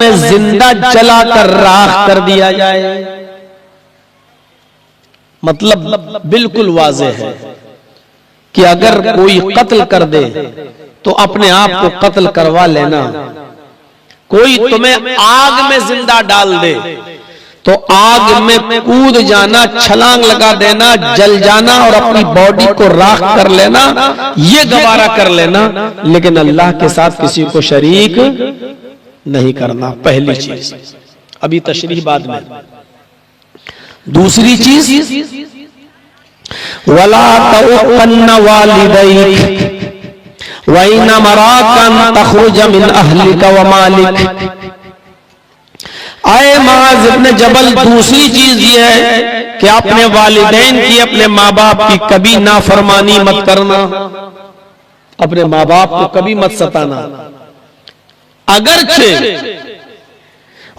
में जिंदा जलाकर राख कर दिया जाए। मतलब बिल्कुल वाज़ेह है कि अगर कोई कत्ल कर दे तो अपने आप को कत्ल करवा लेना। कोई तुम्हें आग में जिंदा डाल दे तो आग में कूद जाना, छलांग लगा देना, जल जाना और अपनी बॉडी को राख कर लेना, ये गवारा कर लेना, लेकिन अल्लाह के साथ किसी को शरीक नहीं करना। पहली चीज, अभी तशरीह बाद में। दूसरी चीज, वला तउक़न्न वालिदैक व इन मराकन तखरुज मिन अहलिका व मालिक। आए मुआज़ इब्न जबल, दूसरी चीज ये है कि अपने वालिदैन की, अपने माँ बाप की कभी नाफरमानी मत करना, अपने माँ बाप को कभी मत सताना। अगरचे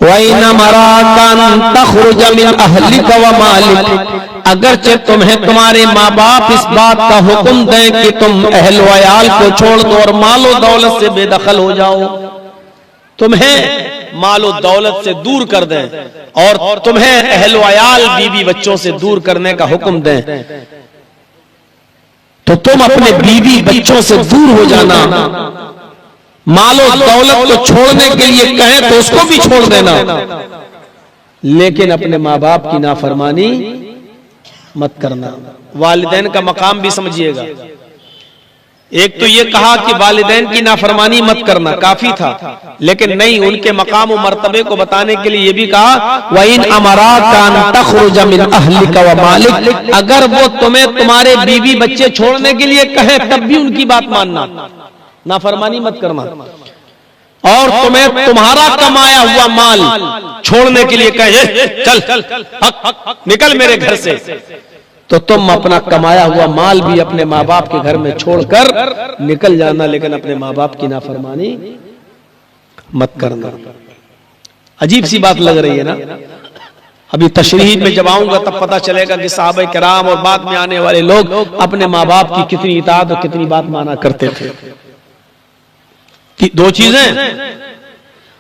वइन मराकन तखरुज मिन अहलिका व मालिक, अगरचे तुम्हें तुम्हारे माँ बाप इस बात का हुक्म दें कि तुम अहल वयाल को छोड़ दो और मालो दौलत से बेदखल हो जाओ, तुम्हें मालो दौलत से दूर कर दें और तुम्हें अहल वयाल बीवी बच्चों से दूर करने का हुक्म दें, तो तुम अपने बीवी बच्चों से दूर हो जाना। मालो दौलत को छोड़ने के लिए कहें तो उसको भी छोड़ देना, लेकिन अपने माँ बाप की नाफरमानी मत करना। वालिदैन का मकाम भी समझिएगा। एक तो ये कहा कि वालिदैन की नाफरमानी मत करना, काफी था, लेकिन नहीं, उनके मकाम और मर्तबे को बताने के लिए ये भी कहा वइन अमराकन तखरुज मिन अहलिका व मालिक, अगर वो तुम्हें तुम्हारे बीवी बच्चे छोड़ने के लिए कहे तब भी उनकी बात मानना, नाफरमानी मत करना। और तुम्हें तुम्हारा कमाया हुआ माल छोड़ने के लिए कहे चल निकल मेरे घर से, तो तुम अपना कमाया हुआ माल भी अपने माँ बाप के घर में छोड़कर निकल जाना, लेकिन अपने माँ बाप की नाफरमानी मत करना। अजीब सी बात लग रही है ना। अभी तशरीह में जब आऊंगा तब पता चलेगा कि सहाबा किराम और बाद में आने वाले लोग अपने माँ बाप की कितनी इताअत और कितनी बात माना करते थे। दो चीजें,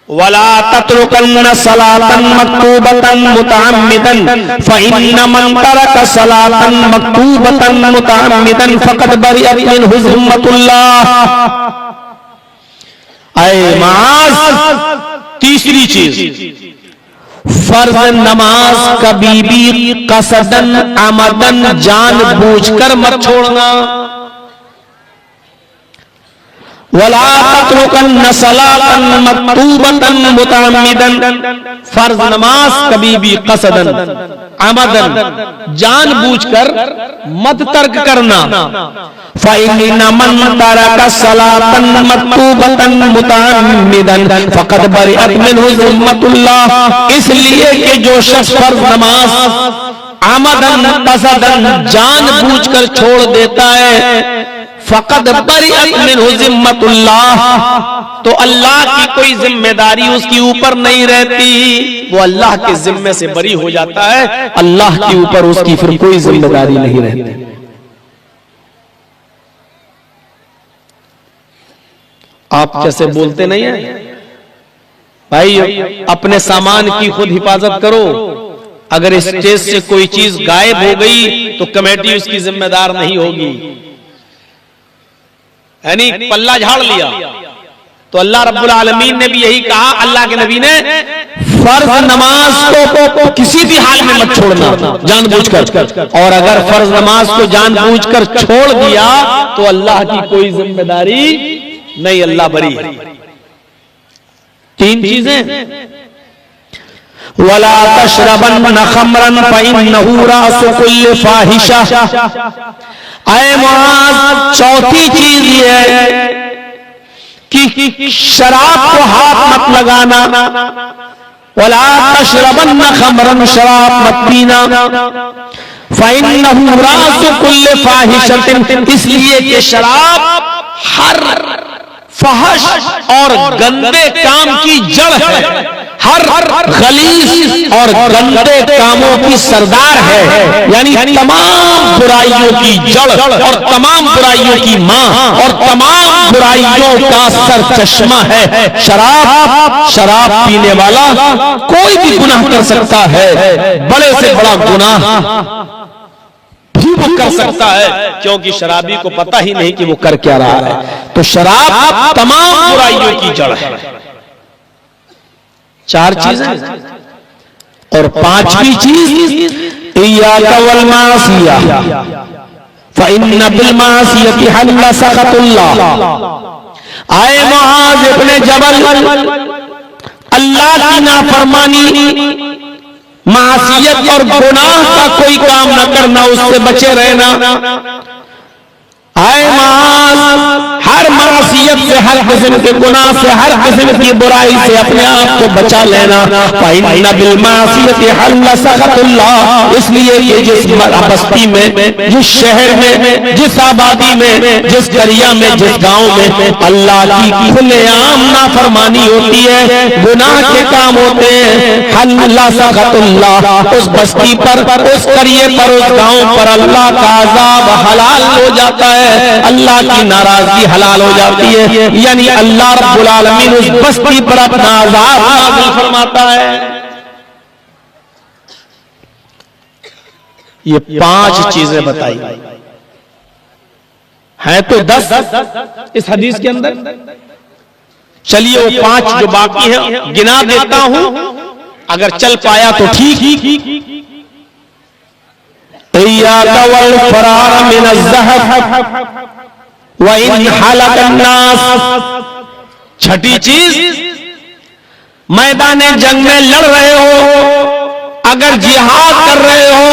वला तत्रुकन्न सलातन मक्तूबतन मुतअम्मिदन फइन्न मन तरक सलातन मक्तूबतन मुतअम्मिदन फक़द बरिअत मिन्हु ज़िम्मतुल्लाह। ऐ मुआज़, तीसरी चीज, फर्ज नमाज कभी भी कसदन अमदन जानबूझकर मत छोड़ना। वला तत्रुकन्न सलातन मक्तूबतन मुतअम्मिदन, फर्ज नमाज कभी भी कसदन अमदन जानबूझकर मत तर्क करना। फ़इन मन तरक सलातन मक्तूबतन मुतअम्मिदन फ़क़द बरिअत मिन्हु ज़िम्मतुल्लाह, इसलिए कि जो शख्स फर्ज नमाज अमदन कसदन जानबूझकर छोड़ देता है, फ़क़द बरिअत मिन्हु ज़िम्मतुल्लाह, तो अल्लाह की कोई जिम्मेदारी उसके ऊपर नहीं रहती, वो अल्लाह के जिम्मे से बरी हो जाता है, अल्लाह के ऊपर उसकी फिर कोई जिम्मेदारी नहीं रहती। आप कैसे बोलते नहीं है भाई, अपने सामान की खुद हिफाजत करो। अगर स्टेज से कोई चीज गायब हो गई तो कमेटी उसकी जिम्मेदार नहीं होगी। यानी पल्ला झाड़ लिया तो अल्लाह रब्बुल आलमीन ने भी यही कहा, अल्लाह के नबी ने, फर्ज नमाज को किसी भी हाल में मत छोड़ना जानबूझकर, और अगर फर्ज नमाज को जानबूझकर छोड़ दिया तो अल्लाह की कोई जिम्मेदारी नहीं, अल्लाह बरी है। तीन चीजें, वला तशरबन्न खमरन फइन्नहु रासु कुल्लि फाहिशा। आए मुआज़, चौथी चीज ये है कि शराब को हाथ मत लगाना। वला तशरबन्न खमरन, शराब मत पीना। फइन्नहु रासु कुल्लि फाहिशतिन, इसलिए कि शराब हर फहश और गंदे काम की जड़ है, हर गलीज और गंदे कामों की सरदार है, यानी तमाम बुराइयों की जड़ और तमाम बुराइयों की मां और तमाम बुराइयों का सर चश्मा है शराब। शराब पीने वाला कोई भी गुनाह कर सकता है, बड़े से बड़ा गुनाह भी वो कर सकता है, क्योंकि शराबी को पता ही नहीं कि वो कर क्या रहा है। तो शराब तमाम बुराइयों की जड़ है। चार चीजें और पांचवी चीज इय्याका वल मासिया फइन्न बिल मासियति हल्ला सखतुल्लाह। आए मुआज इब्ने जबल, अल्लाह की नाफरमानी मासियत और गुनाह का कोई काम न करना, उससे बचे रहना। आए मास, हर मासियत से, हर किस्म के गुनाह से, हर किस्म की बुराई से अपने आप को बचा लेना। फइन्न बिल मासियति हल्ला सखतुल्लाह। इसलिए ये जिस बस्ती में, जिस शहर में, जिस आबादी में, जिस करिया में, जिस गांव में अल्लाह की खुलेआम नाफरमानी होती है, गुनाह के काम होते हैं, हल्ला सखतुल्लाह, उस बस्ती पर, उस करिए पर, उस गांव पर अल्लाह का अजाब हलाल हो जाता है, अल्लाह की नाराजगी हलाल हो जाती है, यानी अल्लाह रब्बुल आलमीन उस बस्ती पर अपना अजाब नाज़िल फरमाता है। ये पांच चीजें बताई हैं, तो 10 इस हदीस के अंदर। चलिए वो 5 जो बाकी है गिना देता हूं, अगर चल पाया तो ठीक। इय्याका वल फरार मिनज़ ज़हफ़ व इन हलकन नास। छठी चीज, मैदान जंग में लड़ रहे हो, अगर जिहाद कर रहे हो,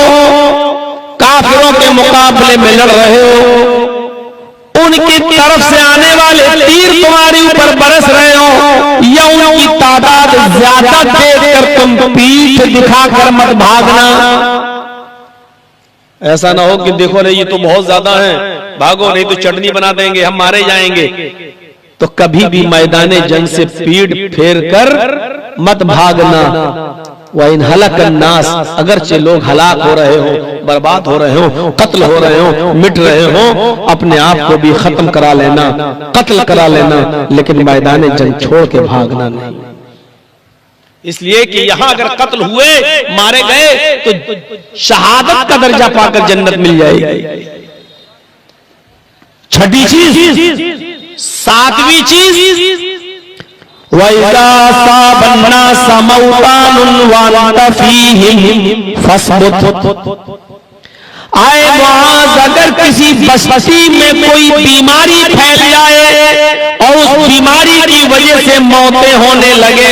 काफिरों के मुकाबले में लड़ रहे हो, उनकी तरफ से आने वाले तीर तुम्हारे ऊपर बरस रहे हो, या उनकी तादाद ज्यादा देखकर तुम पीठ दिखाकर मत भागना। ऐसा ना हो कि देखो रे ये तो बहुत ज्यादा है, भागो नहीं तो चटनी बना देंगे, हम मारे जाएंगे। तो कभी भी मैदान जंग से पीठ फेर कर मत भागना। वइन हलकन नास, अगरचे लोग हलाक हो रहे हो, बर्बाद हो रहे हो, कत्ल हो रहे हो, मिट रहे हो, अपने आप को भी खत्म करा लेना, कत्ल करा लेना, लेकिन मैदान जंग छोड़ के भागना नहीं। इसलिए कि यहां अगर कत्ल हुए, मारे गए, तो शहादत का दर्जा पाकर जन्नत मिल जाएगी। छठी चीज, सातवीं चीज, वइज़ा साबन्ना समौतानुन वांता फीहिम फस्बुत। आए मुआज़, अगर किसी बस्ती में कोई बीमारी फैल जाए और उस बीमारी की वजह से मौतें होने लगे,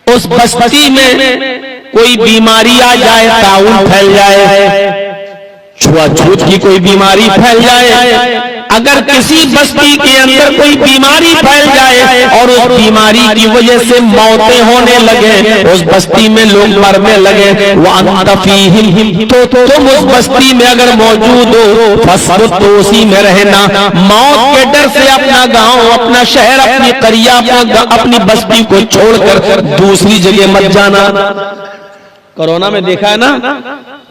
उस बस्ती में कोई बीमारी आ जाए, ताउन फैल जाए, छुआछूत की कोई बीमारी फैल जाए, अगर किसी बस्ती के अंदर कोई बीमारी फैल जाए और उस बीमारी की वजह से मौतें होने लगे, उस बस्ती में लोग मरने लगे, वअन्ता फीहिम, तो तुम उस बस्ती में अगर मौजूद हो, फस्बुत, तो उसी में रहना। मौत के डर से अपना गांव, अपना शहर, अपनी करिया, अपनी बस्ती को छोड़कर दूसरी जगह मत जाना। कोरोना में देखा है ना,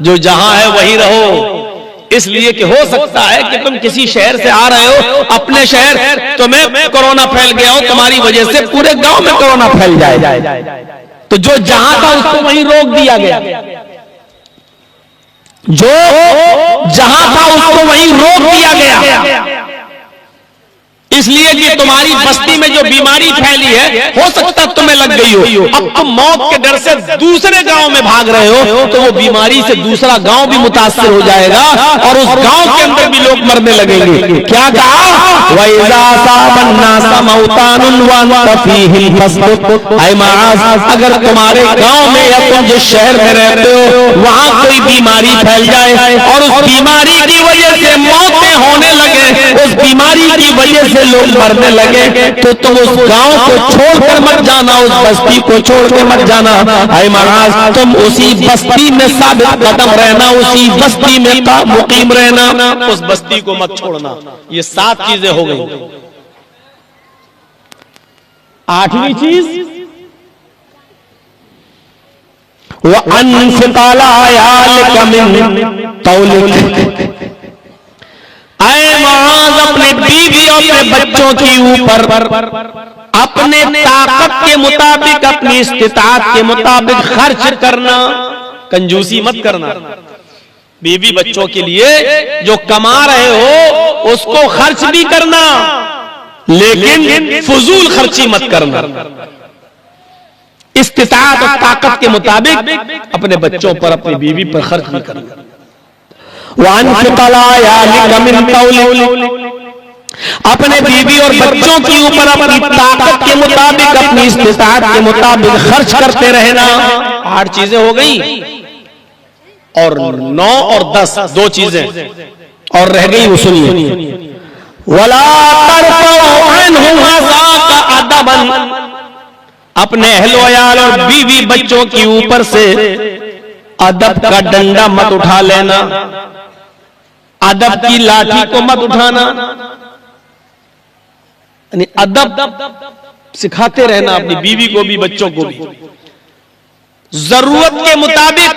जो जहां है वहीं रहो। इसलिए कि हो सकता है कि तुम किसी शहर से आ रहे हो, अपने शहर तुम्हें कोरोना फैल गया हो, तुम्हारी वजह से पूरे गांव में कोरोना फैल जाए, तो जो जहां था उसको वहीं रोक दिया गया, जो जहां था उसको वहीं रोक दिया गया। इसलिए कि तुम्हारी बस्ती में जो बीमारी फैली है, हो सकता तुम्हें लग गई हो, अब तुम मौत के डर से दूसरे गांव में भाग रहे हो, तो वो बीमारी से दूसरा गांव भी मुतासिर हो जाएगा और उस गांव के अंदर भी लोग मरने लगेंगे। क्या कहा, वइज़ा साबन्ना समौतानुन वांता फीहिम फस्बुत। ऐ माज़, अगर तुम्हारे गांव में या तुम जिस शहर में रहते हो वहां कोई बीमारी फैल जाए और उस बीमारी की वजह से मौतें होने लगे, उस बीमारी की वजह से लोग मरने लगे, तो तुम उस गांव को छोड़कर मत जाना, उस बस्ती को छोड़कर मत जाना। ऐ महाराज, तुम उसी बस्ती में साबित कदम रहना, उसी बस्ती में मुकीम रहना, उस बस्ती को मत छोड़ना। ये 7 चीजें हो गई। 8वीं चीज वह अनफिकालायाल मिन तौलिक, ऐ मुआज़ अपने बीवी और अपने बच्चों के ऊपर अपने ताकत के मुताबिक, अपनी इस्तिताअत के मुताबिक खर्च करना, कंजूसी मत करना। बीवी बच्चों के लिए जो कमा रहे हो उसको खर्च भी करना, लेकिन फजूल खर्ची मत करना। इस्तिताअत और ताकत के मुताबिक अपने बच्चों पर, अपनी बीवी पर खर्च भी करना। अपने बीवी और बच्चों के ऊपर अपनी ताकत के मुताबिक, अपनी इस्तिताअत के मुताबिक खर्च करते रहना। 8 चीजें हो गई और 9 और 10 2 चीजें और रह गई, वो सुनिए। वला तरफउ अन्हु ज़ाका अदबन, अपने अहलो अयाल और बीवी बच्चों के ऊपर से अदब का डंडा मत उठा लेना, अदब की लाठी को मत उठाना। यानी अदब सिखाते रहना अपनी बीवी को भी बच्चों को भी। जरूरत के मुताबिक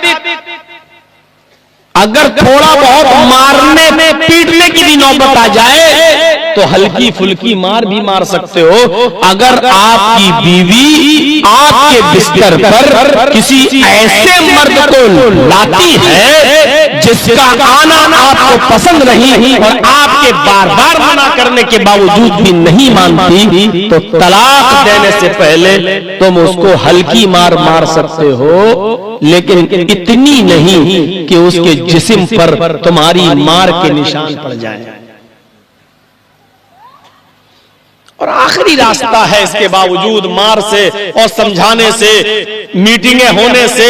अगर थोड़ा बहुत मारने में, पीटने की भी नौबत आ जाए तो हल्की फुल्की मार भी मार सकते हो। अगर आपकी बीवी आपके बिस्तर पर किसी ऐसे मर्द को लाती है जिसका आना आपको पसंद नहीं और आपके बार बार मना करने के बावजूद भी नहीं मानती, तो तलाक देने से पहले तुम उसको हल्की मार मार सकते हो, लेकिन इतनी नहीं कि उसके जिस्म पर तुम्हारी मार के निशान पड़ जाए। और आखिरी रास्ता है इसके बावजूद मार से और समझाने से, मीटिंगें होने से,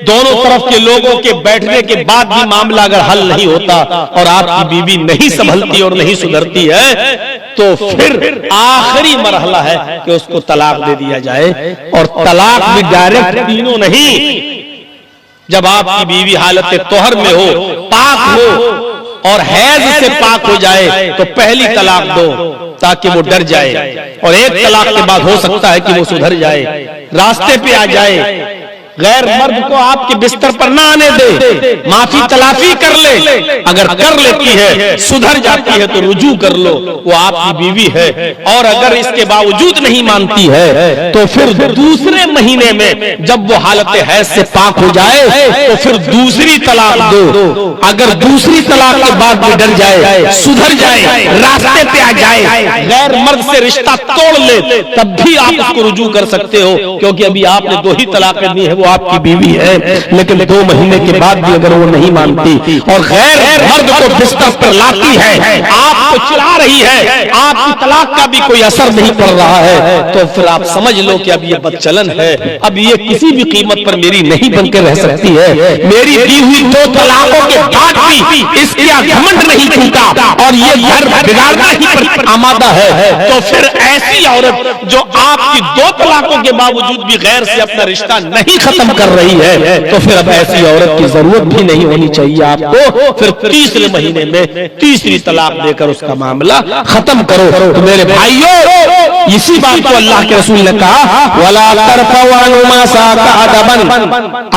दोनों तरफ के लोगों के बैठने के बाद भी मामला अगर हल नहीं होता और आपकी बीवी नहीं संभलती और नहीं सुधरती है, तो फिर आखिरी मरहला है कि उसको तलाक दे दिया जाए। और तलाक भी डायरेक्ट तीनों नहीं, जब आपकी बीवी हालत तोहर में हो, पाक हो और हैज से पाक हो जाए तो पहली तलाक दो ताकि वो डर जाए, और एक तलाक के बाद हो सकता है कि वो सुधर जाए, रास्ते पे आ जाए। गैर मर्द को आपके बिस्तर पर ना आने दे, माफी तलाफी कर ले, अगर कर लेती है, सुधर जाती है तो रुजू कर लो, वो आपकी बीवी है। और अगर इसके बावजूद नहीं मानती है तो फिर दूसरे महीने में जब वो हालत हैज से पाक हो जाए तो फिर दूसरी तलाक दो। अगर दूसरी तलाक के बाद भी डर जाए, सुधर जाए, रास्ते पे आ जाए, गैर मर्द से रिश्ता तोड़ ले, तब भी आप उसको रुजू कर सकते हो, क्योंकि अभी आपने 2 ही तलाकें दी है, वो आपकी बीवी है। लेकिन 2 महीने के बाद भी अगर वो नहीं मानती और गैर मर्द को बिस्तर पर लाती है, आपको चिढ़ा रही है, आपकी तलाक का भी कोई असर नहीं पड़ रहा है, तो फिर आप समझ लो कि अब ये बदचलन है, अब ये किसी भी कीमत पर मेरी नहीं बनकर रह सकती है। मेरी दी हुई 2 तलाकों के बाद भी इसका घमंड नहीं टूटा और ये घर बिगाड़ना ही पर आमादा है, तो फिर ऐसी औरत जो आपकी 2 तलाकों के बावजूद भी गैर से अपना रिश्ता नहीं खत्म कर रही है, तो फिर अब ऐसी औरत की जरूरत भी नहीं होनी चाहिए आपको। फिर तीसरे महीने में तीसरी तलाक देकर उसका मामला खत्म करो। तो मेरे भाइयों, इसी बात को अल्लाह के रसूल ने कहा, वला तरफउ अन्हु मा ज़ाका अदबन,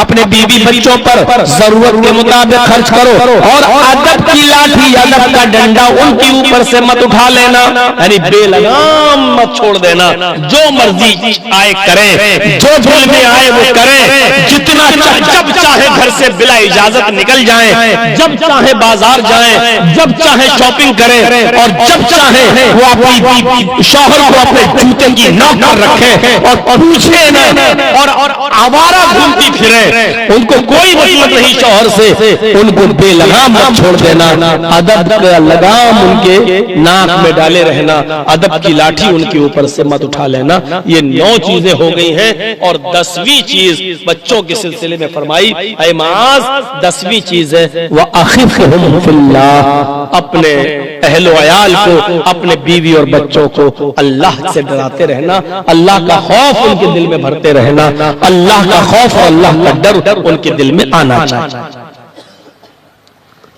अपने बीवी बच्चों पर जरूरत के मुताबिक खर्च करो और अदब की लाठी, अदब का डंडा उनके ऊपर से मत उठा लेना, यानी बेलगाम मत छोड़ देना। जो मर्जी आए करें, जो दिल में आए वो करें, जितना जब चाहे घर से बिला इजाजत निकल जाएं, जब चाहे बाजार जाएं, जब चाहे शॉपिंग करें और जब चाहे वो अपनी शौहर को अपने जूते की नोक पर रखें और पूछे न और आवारा घूमती फिरे, उनको कोई मतलब नहीं शौहर से, उनको बेलगाम मत छोड़ देना। अदब का लगाम उनके नाक में डाले रहना, अदब की लाठी उनके ऊपर से मत उठा लेना। ये 9 चीजें हो गई हैं। और 10वीं चीज बच्चों के सिलसिले में फरमाई, ऐ मुआज़, 10वीं चीज है वह अखिफ़हुम फिल्लाह, अपने अहलो अयाल को, अपने बीवी और बच्चों को अल्लाह से डराते रहना, अल्लाह का खौफ उनके दिल में भरते रहना, अल्लाह का खौफ और अल्लाह का डर उनके दिल में आना चाहिए।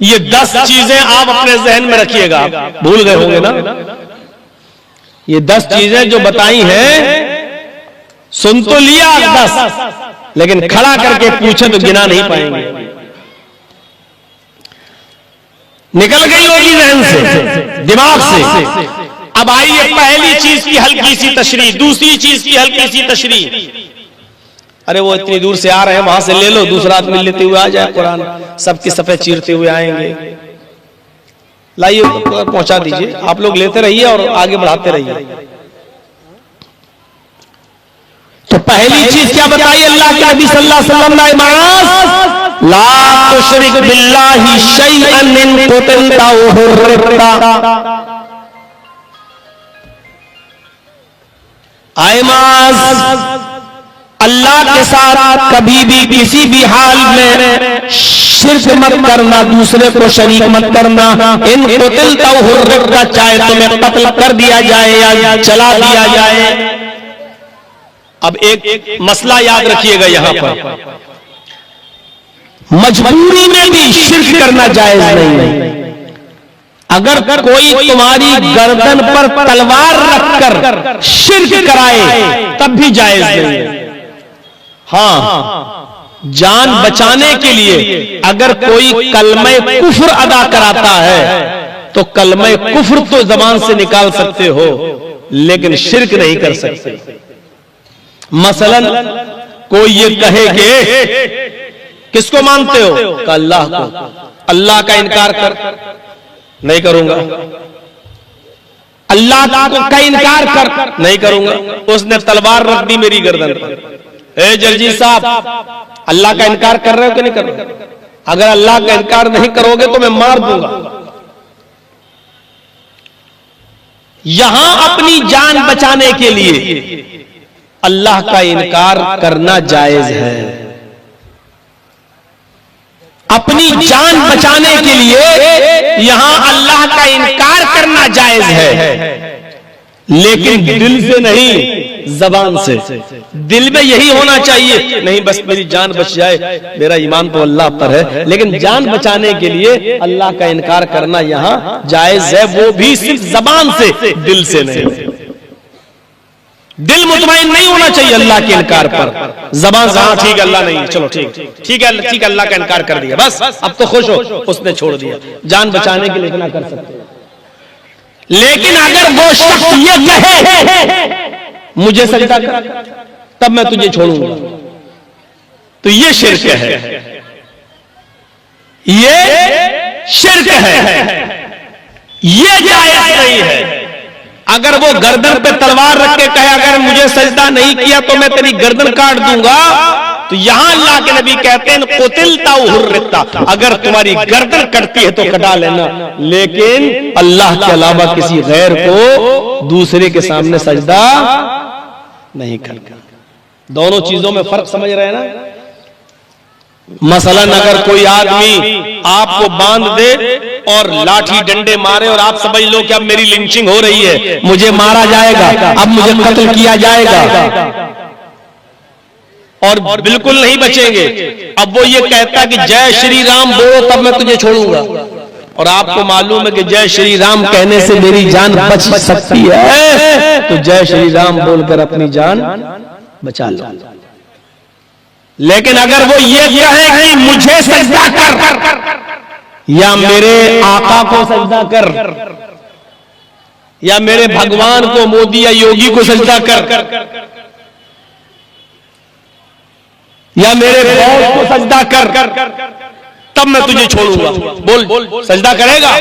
ये 10 चीजें आप अपने जहन में रखिएगा, भूल गए होंगे ना। ये 10 चीजें जो बताई हैं सुन तो लिया 10, लेकिन खड़ा करके पूछे तो गिना नहीं पाएंगे। निकल गई होगी जहन से, दिमाग से। अब आइए पहली चीज की हल्की सी तशरीह, दूसरी चीज की हल्की सी तशरीह। अरे वो इतनी दूर से आ रहे हैं, वहां से ले लो, दूसरा आदमी लेते हुए आ जाए, कुरान सबकी सफेद चीरते हुए आएंगे। लाइए पहुंचा दीजिए, आप लोग लेते रहिए और आगे बढ़ाते रहिए। तो पहली चीज क्या बताई अल्लाह के नबी सल्लल्लाहु अलैहि वसल्लम ने, मास ला तुशरिक बिल्लाहि शैअन इन कुतिलता व हुर्रिता। आए मास, अल्लाह के साथ कभी भी किसी भी हाल में शिर्क मत करना, दूसरे को शरीक मत करना। इन कुतिलता व हुर्रिता, चाहे तुम्हें कत्ल कर दिया जाए या जला दिया जाए। अब एक मसला याद रखिएगा, यहां पर मजबूरी में भी शिर्क करना जायज नहीं। अगर कोई तुम्हारी गर्दन पर तलवार रखकर शिर्क कराए तब भी जायज नहीं। हां, जान बचाने के लिए अगर कोई कलमे कुफ्र अदा कराता है तो कलमे कुफ्र तो जबान से निकाल सकते हो, लेकिन शिर्क नहीं कर सकते। मसलन कोई ये कहे कि किसको मानते हो? अल्लाह को। अल्लाह का इनकार कर, नहीं करूंगा। अल्लाह का इनकार कर, नहीं करूंगा। उसने तलवार रख दी मेरी गर्दन पर। ए जर्जी साहब, अल्लाह का इनकार कर रहे हो कि नहीं कर रहे? अगर अल्लाह का इनकार नहीं करोगे तो मैं मार दूंगा। यहां अपनी जान बचाने के लिए अल्लाह का इनकार करना जायज है। अपनी जान बचाने के लिए यहां अल्लाह का इनकार करना जायज है, लेकिन दिल से नहीं, जबान से। दिल में यही होना चाहिए, नहीं बस मेरी जान बच जाए, मेरा ईमान तो अल्लाह पर है, लेकिन जान बचाने के लिए अल्लाह का इनकार करना यहां जायज है, वो भी सिर्फ जबान से, दिल से नहीं। दिल मुतमईन नहीं होना चाहिए अल्लाह के इनकार पर, जबान से हाँ ठीक है अल्लाह नहीं, चलो ठीक है अल्लाह का इनकार कर दिया, बस अब तो खुश हो, उसने छोड़ दिया। जान बचाने के लिए इतना कर सकते। लेकिन अगर वो शख्स ये कहे मुझे सजदा कर तब मैं तुझे छोड़ूंगा, तो ये शिर्क है, ये शिर्क है, ये जायज नहीं है। अगर वो गर्दन पे तलवार रख के कहे अगर मुझे सजदा नहीं किया तो मैं तेरी गर्दन काट दूंगा, तो यहां अल्लाह के नबी कहते हैं कुतिलता हुर्रिता, अगर तुम्हारी गर्दन कटती है तो कटा लेना, लेकिन अल्लाह के अलावा किसी गैर को दूसरे के सामने सजदा नहीं करना। दोनों चीजों में फर्क समझ रहे हैं ना? मसलन अगर कोई आदमी आपको बांध दे और लाठी डंडे मारे और आप समझ लो कि अब मेरी लिंचिंग हो रही है, मुझे मारा जाएगा, अब मुझे कत्ल किया जाएगा और बिल्कुल नहीं बचेंगे। अब वो ये कहता कि जय श्री राम बोलो तब मैं तुझे छोड़ूंगा, और आपको मालूम है कि जय श्री राम कहने से मेरी जान बच सकती है, तो जय श्री राम बोलकर अपनी जान बचा लो। लेकिन अगर वो ये कहे कि मुझे सजदा कर या मेरे आका को सजदा कर या मेरे भगवान को, मोदी या योगी को सजदा कर या मेरे बॉस को सजदा कर तब मैं तुझे छोड़ूंगा, बोल सजदा करेगा?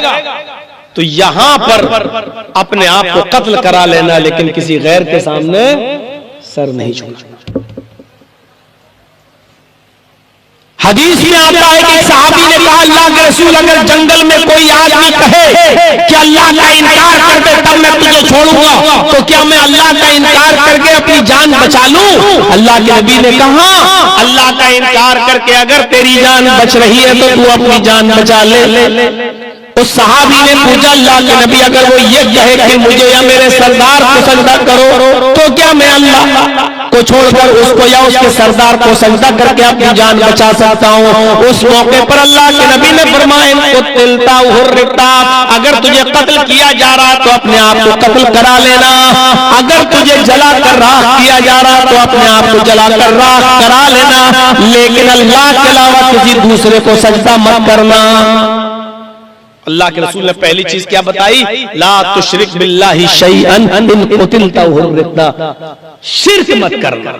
तो यहां पर अपने आप को कत्ल करा लेना, लेकिन किसी गैर के सामने सर नहीं छोड़ना। हदीस में आता है कि सहाबी ने कहा अल्लाह के रसूल अगर जंगल में कोई आदमी कहे कि अल्लाह का इनकार कर दे तब मैं तुझे छोड़ूंगा, तो क्या मैं अल्लाह का इनकार करके अपनी जान बचा लूं? अल्लाह के नबी ने कहा अल्लाह का इनकार करके अगर तेरी जान बच रही है तो तू अपनी जान बचा ले। उस सहाबी ने पूछा, अल्लाह के नबी अगर वो ये कहे कि मुझे या मेरे सरदार को सजदा करो तो क्या मैं अल्लाह को छोड़कर उसको या उसके सरदार को सजदा करके अपनी जान बचा सकता हूँ? उस मौके पर अल्लाह के नबी ने फरमाया, अगर तुझे कत्ल किया जा रहा तो अपने आप को कत्ल करा लेना, अगर तुझे जला कर राख किया जा रहा तो अपने आप को जला कर राख करा लेना, लेकिन अल्लाह के अलावा किसी दूसरे को सजदा मत करना। अल्लाह के रसूल ने पहली चीज क्या बताई? ला तुशरिक बिल्लाहि शैअन इन कुतिलता हुर्रिता, शिर्क मत करना।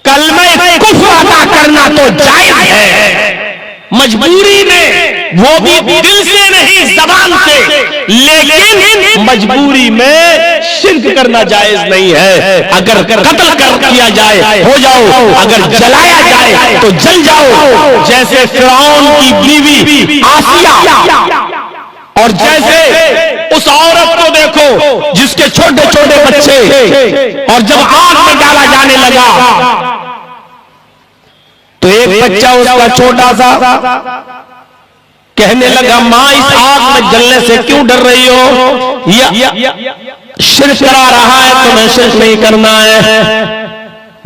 कलमे कुफ्र अदा करना तो जायज है, मजबूरी में, वो भी दिल से नहीं जबान से, लेकिन मजबूरी में शिर्क करना जायज नहीं है। अगर कत्ल कर किया जाए हो जाओ, अगर जलाया जाए तो जल जाओ, जैसे फिरौन की बीवी आसिया, और जैसे उस औरत को देखो जिसके छोटे छोटे बच्चे, और जब आग में डाला जाने लगा तो एक बच्चा उसका छोटा सा कहने लगा, मां इस आग में जलने से क्यों डर रही हो? शिर्क करा रहा है, तुम्हें शिर्क नहीं करना है।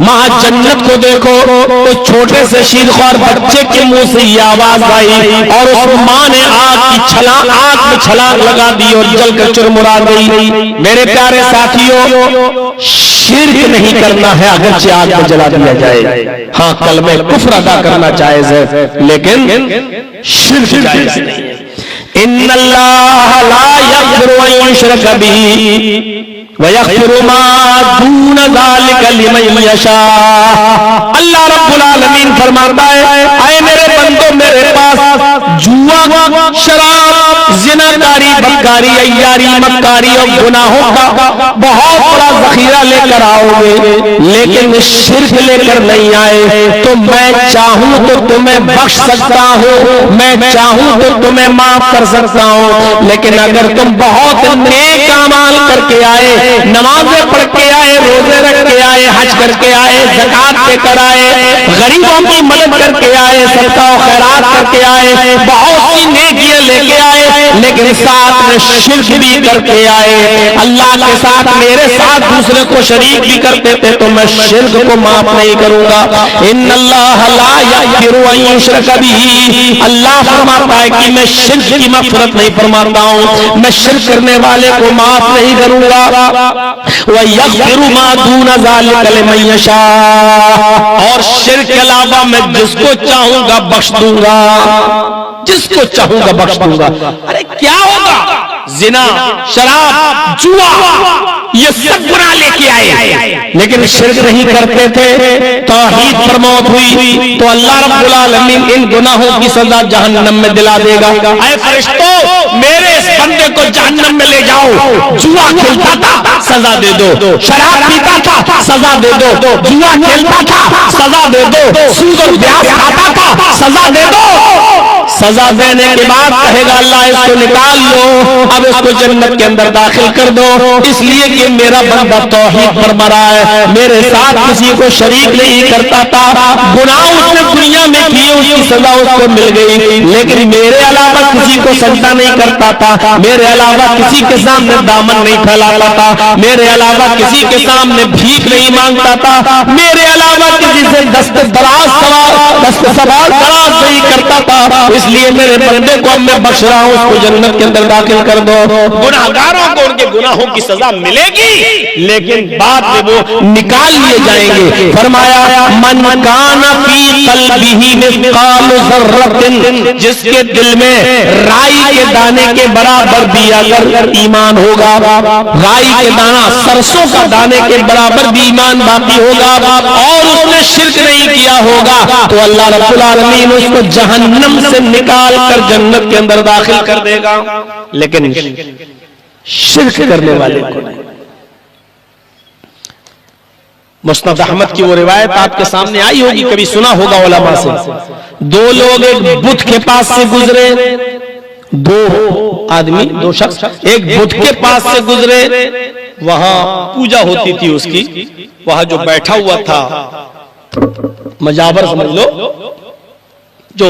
मां जन्नत को देखो तो छोटे से शीरख्वार बच्चे के मुंह से ये आवाज आई और उस मां ने आग में छलांग लगा दी और जलकर चुरमुरा गई। मेरे प्यारे साथियों, शिर्क नहीं करना है अगरचे आग में जला दिया जाए। हाँ, कलमे कुफ्र अदा करना जायज है, लेकिन शिर्क जायज नहीं है। इन्नल्लाह ला यग़फ़िरु अन युश्रक बिही व यग़फ़िरु मा दून ज़ालिका लिमन यशा। अल्लाह रब्बुल आलमीन फरमाता है, आए मेरे बंदो, मेरे पास जुआ, शराब, ज़िनाकारी, बदकारी, अय्यारी, मक्कारी और गुनाहों का बहुत बड़ा ज़ख़ीरा लेकर आओगे, लेकिन शिर्क लेकर नहीं आए तो मैं चाहूं तो तुम्हें बख्श सकता हूं, मैं चाहूं तो तुम्हें माफ कर सकता हूं। लेकिन अगर तुम बहुत नेक अमाल करके आए, नमाजें पढ़ के आए, रोजे रख के आए, हज करके आए, ज़कात देकर आए, गरीबों की मदद करके आए, सदका और खैरात करके आए, बहुत सी नेकियां लेके आए, लेकिन साथ में शिर्क भी करके आए, अल्लाह के साथ मेरे साथ दूसरे को शरीक भी करते थे, तो मैं शिर्क को माफ नहीं करूंगा। इन्नल्लाह ला यग़फ़िरु अन युश्रक बिही, अल्लाह फरमाता है कि मैं शिर्क की मग़फ़िरत नहीं फरमाता हूं, मैं शिर्क करने वाले को माफ नहीं करूंगा। व यग़फ़िरु मा दून ज़ालिका लिमन यशा, और शिर्क के अलावा मैं जिसको चाहूंगा बख्श दूंगा, जिसको चाहूंगा बख्श दूंगा। अरे क्या होगा? जिना, शराब, जुआ, ये सब गुनाह लेके आए, लेकिन शिर्क नहीं करते थे। तौहीद पर मौत हुई तो अल्लाह रब्बुल आलमीन इन गुनाहों की सजा जहन्नम में दिला देगा। ऐ फरिश्तों, मेरे इस बंदे को जहन्नम में ले जाओ। जुआ खेलता था, सजा दे दो। शराब पीता था, सजा दे दो। जुआ खेलता था, सजा दे दो। सूद और ब्याज खाता था, सजा दे दो। सजा देने के बाद कहेगा, अल्लाह इसको निकाल लो, अब इसको जन्नत के अंदर दाखिल कर दो, इसलिए कि मेरा बंदा तौहीद पर मरा है, मेरे साथ किसी को शरीक नहीं करता था, गुनाह उसने दुनिया में किए, उसकी सजा उसको मिल गई, लेकिन मेरे अलावा किसी को सजदा नहीं करता था, मेरे अलावा किसी के सामने दामन नहीं फैलाता था, मेरे अलावा किसी के सामने भीख नहीं मांगता था, मेरे अलावा किसी से दस्तदराज सवाल दराज नहीं करता था। इसलिए मेरे बंदे को मैं बख्श रहा हूं, उसको जन्नत के अंदर दाखिल कर दो। गुनाहगारों को उनके गुनाहों की सजा मिलेगी, लेकिन बाद में वो निकाल लिए जाएंगे। फरमाया, मन काना फी क़ल्बिही मिस्क़ालु ज़र्रतिन, जिसके दिल में राई के दाने के बराबर भी अगर ईमान होगा, राई के दाना, सरसों का दाने के बराबर भी ईमान बाकी होगा, और उसने शिर्क नहीं किया होगा, तो अल्लाह रब्बुल आलमीन उसको जहन्नम से निकाल कर जन्नत के अंदर दाखिल कर देगा। लेकिन शिर्क करने वाले को नहीं। मुस्नद अहमद की वो रिवायत आपके सामने आई होगी, कभी सुना होगा उलमा से। दो लोग एक बुत के पास से गुजरे, दो आदमी, दो शख्स एक बुत के पास से गुजरे, वहां पूजा होती थी उसकी, वहां जो बैठा हुआ था, मजाबर समझ लो, जो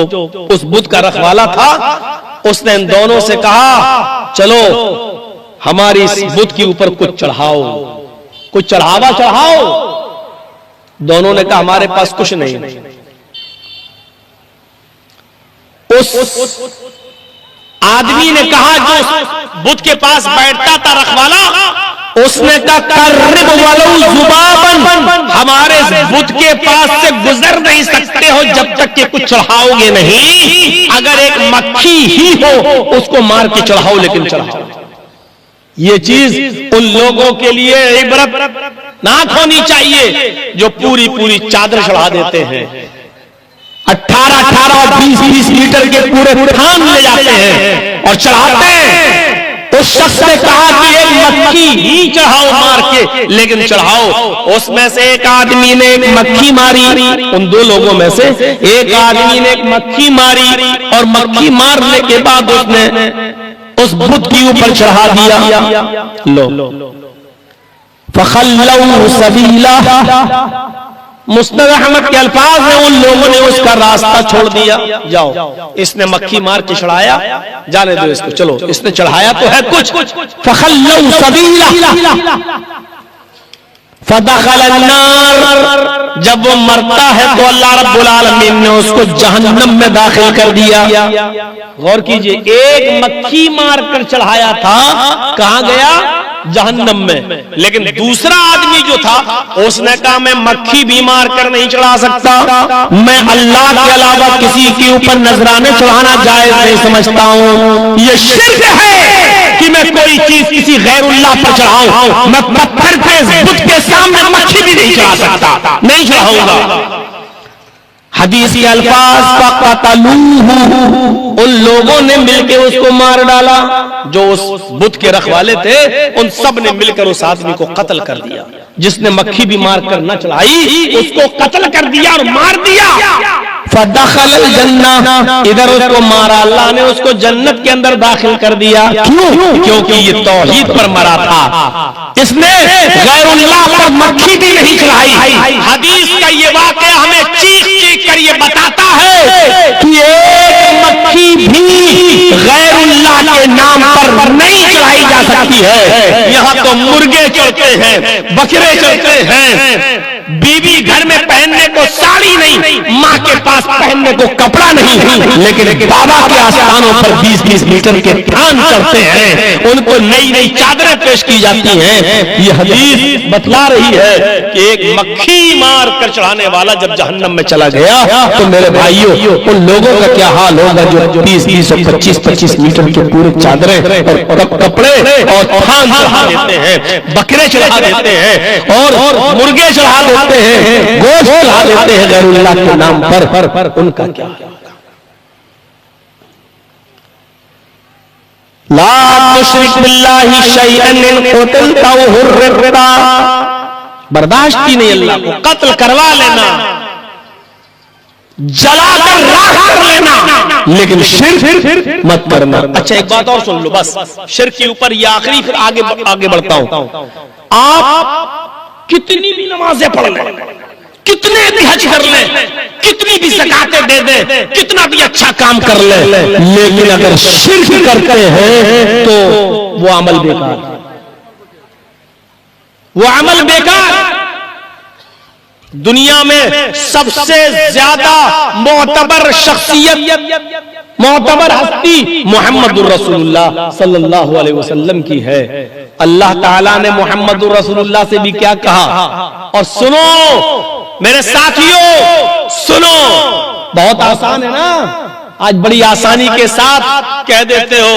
उस बुत का रखवाला था, उसने इन दोनों से कहा चलो हमारी इस बुत के ऊपर कुछ चढ़ाओ, कुछ चढ़ावा चढ़ाओ। दोनों ने कहा हमारे पास कुछ नहीं। उस आदमी ने कहा जो बुत के पास बैठता था रखवाला, उसने कहा हमारे बुत के पास से गुजर नहीं सकते हो जब तक कि कुछ चढ़ाओगे नहीं। अगर एक मक्खी ही हो उसको मार के चढ़ाओ, लेकिन चढ़ाओ। ये चीज उन लोगों के लिए इबरत नाक होनी चाहिए जो पूरी पूरी चादर चढ़ा देते हैं, 18-18 और 20-20 मीटर के पूरे थान ले जाते हैं और चढ़ाते हैं। उस शख्स ने कहा कि एक मक्खी ही चढ़ाओ मार के, लेकिन चढ़ाओ। उसमें से एक आदमी ने एक मक्खी मारी, उन दो लोगों में से एक आदमी ने एक मक्खी मारी और मक्खी मारने के बाद उसने उस बुत के ऊपर चढ़ा दिया। लो फखल्लऊ सबीला, मुस्नद अहमद के अल्फाज में उन लोगों ने उसका रास्ता छोड़ दिया। जाओ, इसने मक्खी मार के चढ़ाया, जाने दो इसको, चलो इसने चढ़ाया तो है कुछ। फखल्लऊ सबीला फदखल अन्नार, जब वो मरता है तो अल्लाह रब्बुल आलमीन ने उसको जहन्नम में दाखिल कर दिया। गौर कीजिए, एक मक्खी मार कर चढ़ाया था, कहां गया? जहन्नम में। लेकिन दूसरा आदमी जो था उसने कहा मैं मक्खी भी मार कर नहीं चढ़ा सकता, मैं अल्लाह के अलावा किसी के ऊपर नजराने चढ़ाना जायज नहीं समझता हूं। यह शिर्क है कि मैं कोई चीज किसी गैरुल्लाह पर चढ़ाऊं। मैं पत्थर के बुत के सामने मक्खी भी नहीं चढ़ा सकता, नहीं चढ़ाऊंगा। हदीस के अल्फाज फक़तलूहु, उन लोगों ने मिलकर उसको मार डाला जो उस बुत के रखवाले थे। उन सब ने मिलकर उस आदमी को कत्ल कर दिया। जिसने मक्खी भी मार कर न चढ़ाई उसको कत्ल कर दिया और मार दिया। फदखल जन्नह, इधर उसको मारा, अल्लाह ने उसको जन्नत के अंदर दाखिल कर दिया। क्यों? क्योंकि ये तौहीद पर मरा था, इसने गैरुल्लाह पर मक्खी भी नहीं चढ़ाई। हदीस का ये वाक़या हमें चीख चीख कर ये बताता है कि एक मक्खी भी गैरुल्लाह के नाम पर नहीं चढ़ाई जा सकती है। यहाँ तो मुर्गे चढ़ते हैं, बकरे चढ़ते हैं, बीवी घर में पहनने को साड़ी नहीं, माँ के पास पहनने को कपड़ा नहीं, लेकिन बाबा के आस्थानों पर 20-20 मीटर के थान चढ़ते हैं, उनको नई नई चादरें पेश की जाती हैं। ये हदीस बतला रही है कि एक मक्खी मार कर चढ़ाने वाला जब जहन्नम में चला गया तो मेरे भाइयों उन लोगों का क्या हाल होगा जो 20-20 और 25-25 मीटर के पूरे चादरें और कपड़े और थान चढ़ा देते हैं, बकरे चढ़ा देते हैं और मुर्गे चढ़ा देते हैं, गोश्त चढ़ा देते हैं गैरुल्लाह के नाम पर उनका क्या? ला तुश्रिक बिल्लाहि शैअन इन क़तलता व हुर्रिता, बर्दाश्त ही नहीं अल्लाह को, कत्ल करवा लेना, जलाकर राख कर लेना, लेकिन शिर्क मत करना। अच्छा एक बात और सुन लो, बस शिर्क के ऊपर ये आखिरी, फिर आगे बढ़ता हूं। आप कितनी भी नमाजें पढ़ लें, कितने भी हज कर लें, कितनी भी ज़कातें दे दें, कितना भी अच्छा काम कर लें, लेकिन अगर शिर्क करते हैं तो वो अमल बेकार, वो अमल बेकार। दुनिया में सबसे ज्यादा मोतबर शख्सियत, मोतबर हस्ती मोहम्मदुर रसूलुल्लाह सल्लल्लाहु अलैहि वसल्लम की है। अल्लाह ताला ने मोहम्मदुर रसूलुल्लाह से भी क्या कहा? और सुनो मेरे साथियों, सुनो, बहुत आसान है ना, आज बड़ी आसानी के साथ कह देते हो।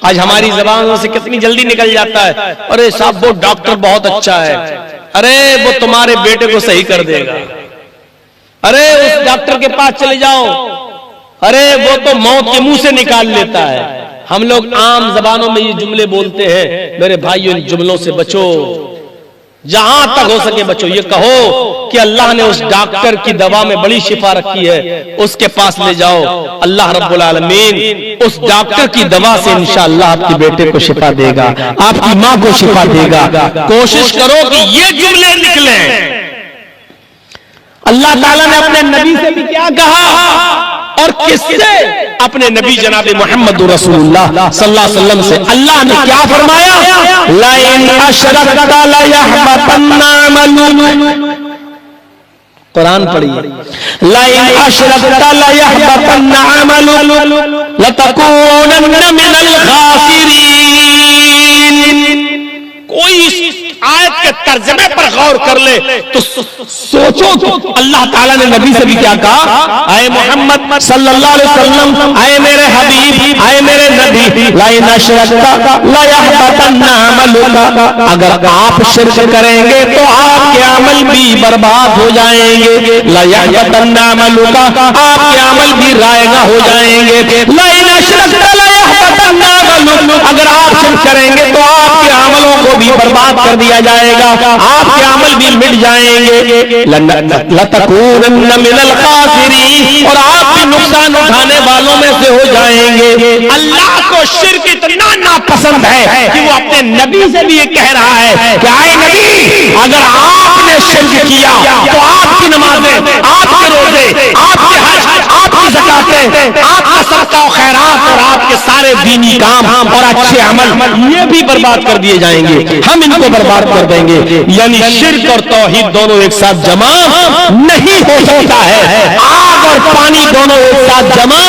आज हमारी जबानों से कितनी जल्दी निकल जाता है, अरे साहब वो डॉक्टर बहुत अच्छा है, अरे वो तुम्हारे बेटे को सही कर देगा, अरे उस डॉक्टर के पास चले जाओ, अरे वो तो मौत के मुंह से निकाल लेता है। हम लोग आम जबानों में ये जुमले बोलते हैं। मेरे भाइयों इन जुमलों से बचो, जहां तक हो सके बचो। ये कहो कि अल्लाह ने उस डॉक्टर की दवा में बड़ी शिफा रखी है, उसके पास ले जाओ, अल्लाह रब्बुल आलमीन उस डॉक्टर की दवा से इंशाअल्लाह आपके बेटे को शिफा देगा, आपकी माँ को शिफा देगा। कोशिश करो कि ये जुमले निकले। अल्लाह ताला ने अपने नबी से भी क्या कहा? और किससे? अपने नबी जनाब मोहम्मद रसूलुल्लाह सल्लल्लाहु अलैहि वसल्लम से। अल्लाह ने क्या फरमाया? ला इन अशरकता ला यहबतन्ना अमलुक। कुरान पढ़िए। ला इन अशरकता ला यहबतन्ना अमलुक लतकूनन्ना मिनल खासिरीन। कोई आयत के तर्जमे पर गौर कर ले तो सोचो तो अल्लाह ताला ने नबी से भी क्या कहा? आए मोहम्मद सल्लल्लाहु अलैहि वसल्लम, आए मेरे हबीब, आए मेरे नबी, ला इन अशरकता ला यहबतन्ना अमलुका। अगर आप शिर्क करेंगे तो आपके अमल भी बर्बाद हो जाएंगे। ला यहबतन्ना अमलुका, आपके अमल भी रायगा हो जाएंगे। ला इन अशरकता ला यहबतन्ना अमलुका, अगर आप शिर्क करेंगे तो आपके अमलों को भी बर्बाद कर दिया जाएगा, आपके अमल भी मिट जाएंगे। लतकूनन्ना मिनल खासिरीन, और आप भी नुकसान उठाने वालों में से हो जाएंगे। अल्लाह को शिर्क इतना नापसंद है कि वो अपने नबी से भी ये कह रहा है कि आए नबी, अगर आपने शिर्क किया तो आपकी नमाजें, आपके रोजे, आपके हज, आपकी ज़कातें, आपका सदका और खैरात और आपके सारे दीनी काम और अच्छे अमल ये भी बर्बाद कर दिए जाएंगे, हम इनको बर्बाद कर देंगे। यानी शिर्क और तौहीद दोनों एक साथ जमा नहीं हो सकता है। आग और पानी दोनों एक साथ जमा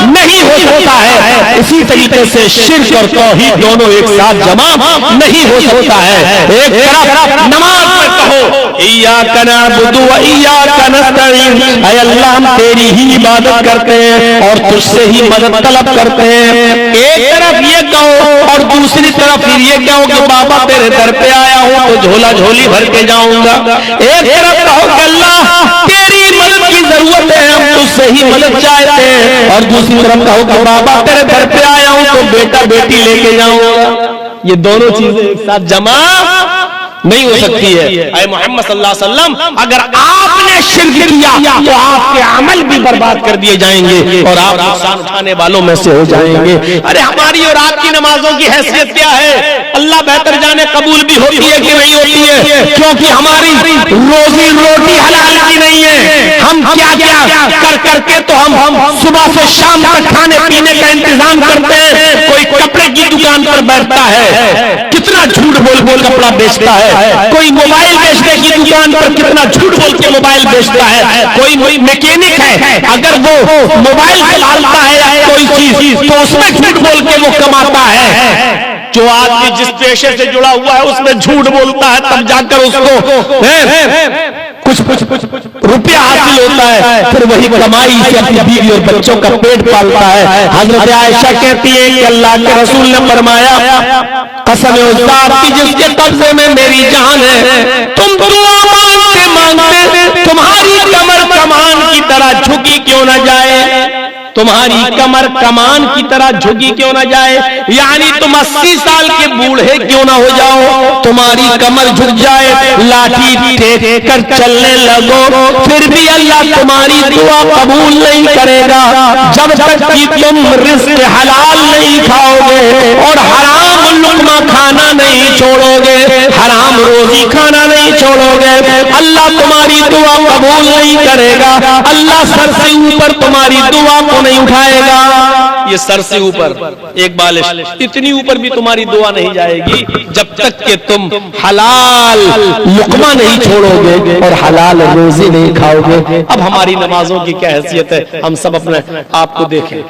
नहीं हो सकता है। इसी तरीके से शिर्क और तौहीद दोनों एक साथ जमा नहीं हो सकता है। एक तरफ नमाज में कहो इय्याका नअबुदु व इय्याका नस्तईन, ऐ अल्लाह हम तेरी ही इबादत करते हैं और तुझसे ही मदद तलब करते हैं। एक तरफ ये कहो और दूसरी तरफ फिर ये कहो कि बाबा तेरे दर पे आया हूं तो झोला झोली भर के जाऊंगा। एक तरफ कहो कि अल्लाह तेरी मदद की जरूरत है, हम तुझसे ही मदद चाहते हैं, और दूसरी तरफ कहो कि बाबा तेरे दर पे आया हूं तो बेटा बेटी लेके जाऊंगा। ये दोनों चीजें एक साथ जमा नहीं हो सकती है। ऐ मोहम्मद सल्लल्लाहु अलैहि वसल्लम, अगर आपने शिर्क किया तो आपके अमल भी बर्बाद कर दिए जाएंगे और आप नुकसान उठाने वालों में से हो जाएंगे। अरे हमारी और आपकी नमाजों की हैसियत क्या है? अल्लाह बेहतर जाने कबूल भी होती है कि नहीं होती है, क्योंकि हमारी रोजी रोटी हलाल की नहीं है। हम क्या क्या कर करके तो हम सुबह से शाम तक खाने पीने का इंतजाम करते हैं। कोई कपड़े की दुकान पर बैठता है, कितना झूठ बोल बोल कपड़ा बेचता है। कोई मोबाइल बेचने की दुकान पर कितना झूठ बोल के मोबाइल बेचता है। कोई मैकेनिक है, अगर वो मोबाइल चलाता है या कोई चीज तो उसमें झूठ बोल के वो कमाता है। जो आदमी जिस पेशे से जुड़ा हुआ है उसमें झूठ बोलता है, तब जाकर उसको कुछ रुपया हासिल होता है, फिर वही कमाई से अपनी बीवी और बच्चों का पेट पालता है। हजरत आयशा कहती है कि अल्लाह के रसूल ने फरमाया, कसम उस जात की जिसके कब्जे में मेरी जान है, तुम दुआ मांगते मांगते तुम्हारी कमर कमान की तरह झुकी क्यों न जाए, तुम्हारी कमर कमान की तरह झुकी क्यों ना जाए। यानी तुम 80 साल के बूढ़े क्यों ना हो जाओ, तुम्हारी कमर झुक जाए, लाठी टेक कर चलने लगो, फिर भी अल्लाह तुम्हारी दुआ कबूल नहीं करेगा जब तक कि तुम रिज़्क़ हलाल नहीं खाओगे और हराम लुक़मा खाना नहीं छोड़ोगे, हराम रोजी खाना नहीं छोड़ोगे। अल्लाह तुम्हारी दुआ कबूल नहीं करेगा, अल्लाह सर से ऊपर तुम्हारी दुआ को नहीं उठाएगा। ये सर से ऊपर एक बालिश, इतनी ऊपर भी तुम्हारी दुआ नहीं जाएगी जब तक कि तुम हलाल लुक़मा नहीं छोड़ोगे और हलाल रोजी नहीं खाओगे। अब हमारी नमाजों की क्या हैसियत है, हम सब अपने आप को देखें,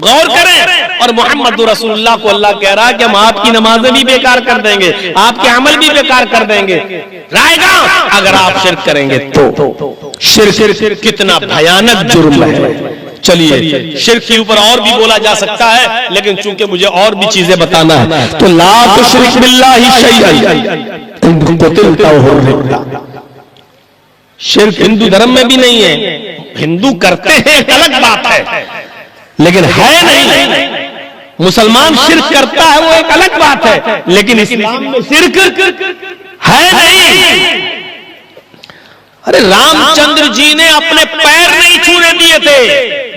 गौर करें। और मोहम्मद रसूलुल्लाह को अल्लाह कह रहा है कि हम आपकी नमाजें भी बेकार कर देंगे, आपके अमल भी बेकार कर देंगे रायगा अगर आप शिर्क करेंगे तो। शिर्क कितना भयानक जुर्म है। चलिए शिर्क के ऊपर और भी बोला जा सकता है, लेकिन चूंकि मुझे और भी चीजें बताना है तो ला तुश्रिक बिल्लाहि शैअन। शिर्क हिंदू धर्म में भी नहीं है, हिंदू करते हैं एक अलग बात है, लेकिन है नहीं। मुसलमान शिर्क करता है वो एक अलग बात है, लेकिन इस्लाम में शिर्क है नहीं। अरे रामचंद्र जी ने अपने पैर नहीं छूने दिए थे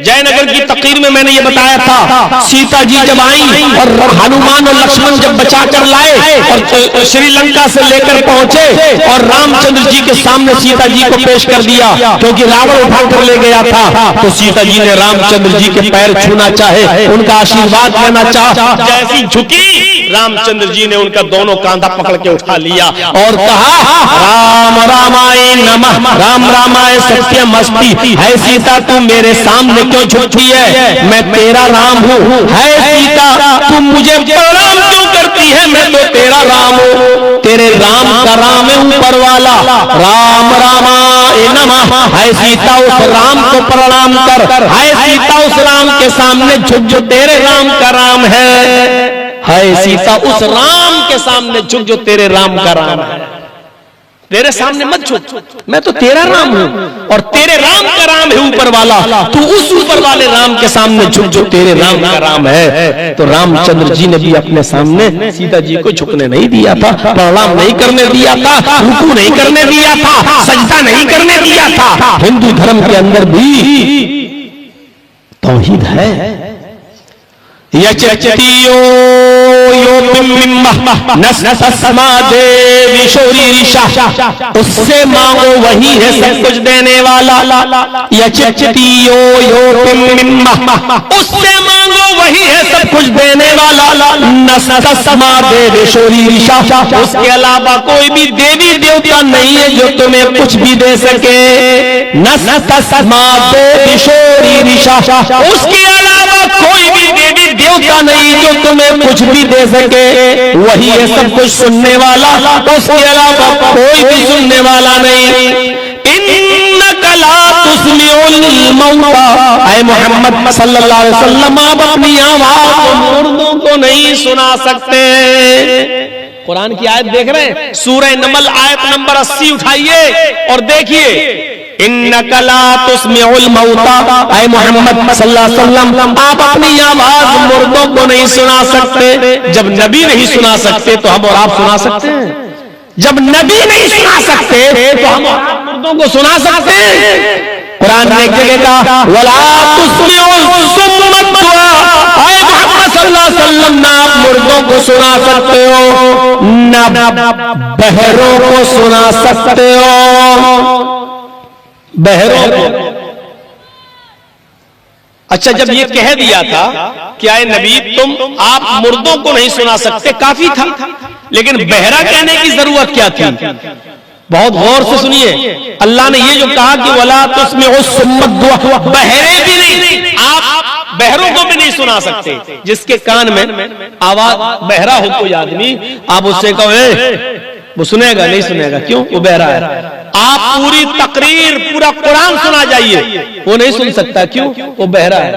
जयनगर की तकरीर में मैंने ये बताया था, सीता जी जब आई और हनुमान और लक्ष्मण जब बचा कर लाए और श्रीलंका से लेकर पहुंचे और रामचंद्र जी के सामने सीता जी को पेश कर दिया, क्योंकि रावण उठा कर ले गया था, तो सीता जी ने रामचंद्र जी के पैर छूना चाहे, उनका आशीर्वाद लेना चाहा, जैसी झुकी रामचंद्र जी ने उनका दोनों कांधा पकड़ के उठा लिया और कहा, राम रामाय नमः, राम रामाय सत्यमस्ति, है सीता तू मेरे सामने क्यों झुकती है, मैं तेरा राम हूँ, है सीता तू मुझे प्रणाम क्यों करती है, मैं तो तेरा राम हूँ, तेरे राम का राम है ऊपर वाला, राम रामाय नमः, है सीता उस राम को प्रणाम कर, है सीता उस राम के सामने झुक जो तेरे राम का राम है सीता उस राम के सामने झुक जो तेरे राम का राम है, तेरे सामने मत झुक, मैं तो तेरा राम हूं और तेरे राम का राम है ऊपर वाला, तू उस ऊपर वाले राम के सामने झुक जो तेरे राम का राम है। तो रामचंद्र जी ने भी अपने सामने सीता जी को झुकने नहीं दिया था, प्रणाम नहीं करने दिया था, रुकू नहीं करने दिया था, सजदा नहीं करने दिया था। हिंदू धर्म के अंदर भी तौहीद है। यचतियो यो उससे मांगो वही है सब कुछ देने वाला, यचतियो यो उससे मांगो वही है सब कुछ देने वाला, उसके अलावा कोई भी देवी देवता नहीं है जो तुम्हें कुछ भी दे सके, उसके अलावा कोई भी देवी देवता नहीं जो तुम्हें कुछ भी दे सके, वही है सब कुछ सुनने वाला, उसके अलावा कोई भी सुनने वाला नहीं। इन्नका ला तुस्मिउल मौता, ऐ मोहम्मद सल्लल्लाहु अलैहि वसल्लम आप अपनी आवाज मुर्दों को नहीं सुना सकते। कुरान की आयत देख रहे हैं, सूरह नमल आयत नंबर 80 उठाइए और देखिए, इन्नका ला तुस्मिउल मौता, ऐ मोहम्मद सल्लल्लाहु अलैहि वसल्लम आप अपनी आवाज मुर्दों को नहीं सुना सकते। जब नबी नहीं सुना सकते तो हम और आप सुना सकते हैं? जब नबी नहीं सुना सकते तो हम और आप मुर्दों को सुना सकते हैं? कुरान ने एक जगह कहा, वला तुस्मिउल सुम्मा दुआ, ऐ मोहम्मद सल्लल्लाहु अलैहि वसल्लम ना आप मुर्दों को सुना सकते हो, ना बहरों को सुना सकते हो, बहरों को। अच्छा, जब ये कह दिया था क्या है नबी तुम आप मुर्दों को नहीं सुना सकते, काफी था, लेकिन बहरा कहने की जरूरत क्या थी? बहुत गौर से सुनिए, अल्लाह ने ये जो कहा कि वला तुस्मिउ सुम्मा दुआ, बहरे भी नहीं, आप बहरों को भी नहीं सुना सकते। जिसके कान में आवाज बहरा हो कोई आदमी, आप उससे कहो वो सुनेगा नहीं सुनेगा, क्यों? वो बहरा है। आप पूरी तकरीर पूरा कुरान सुना जाइए, वो नहीं सुन सकता, क्यों? वो बहरा है।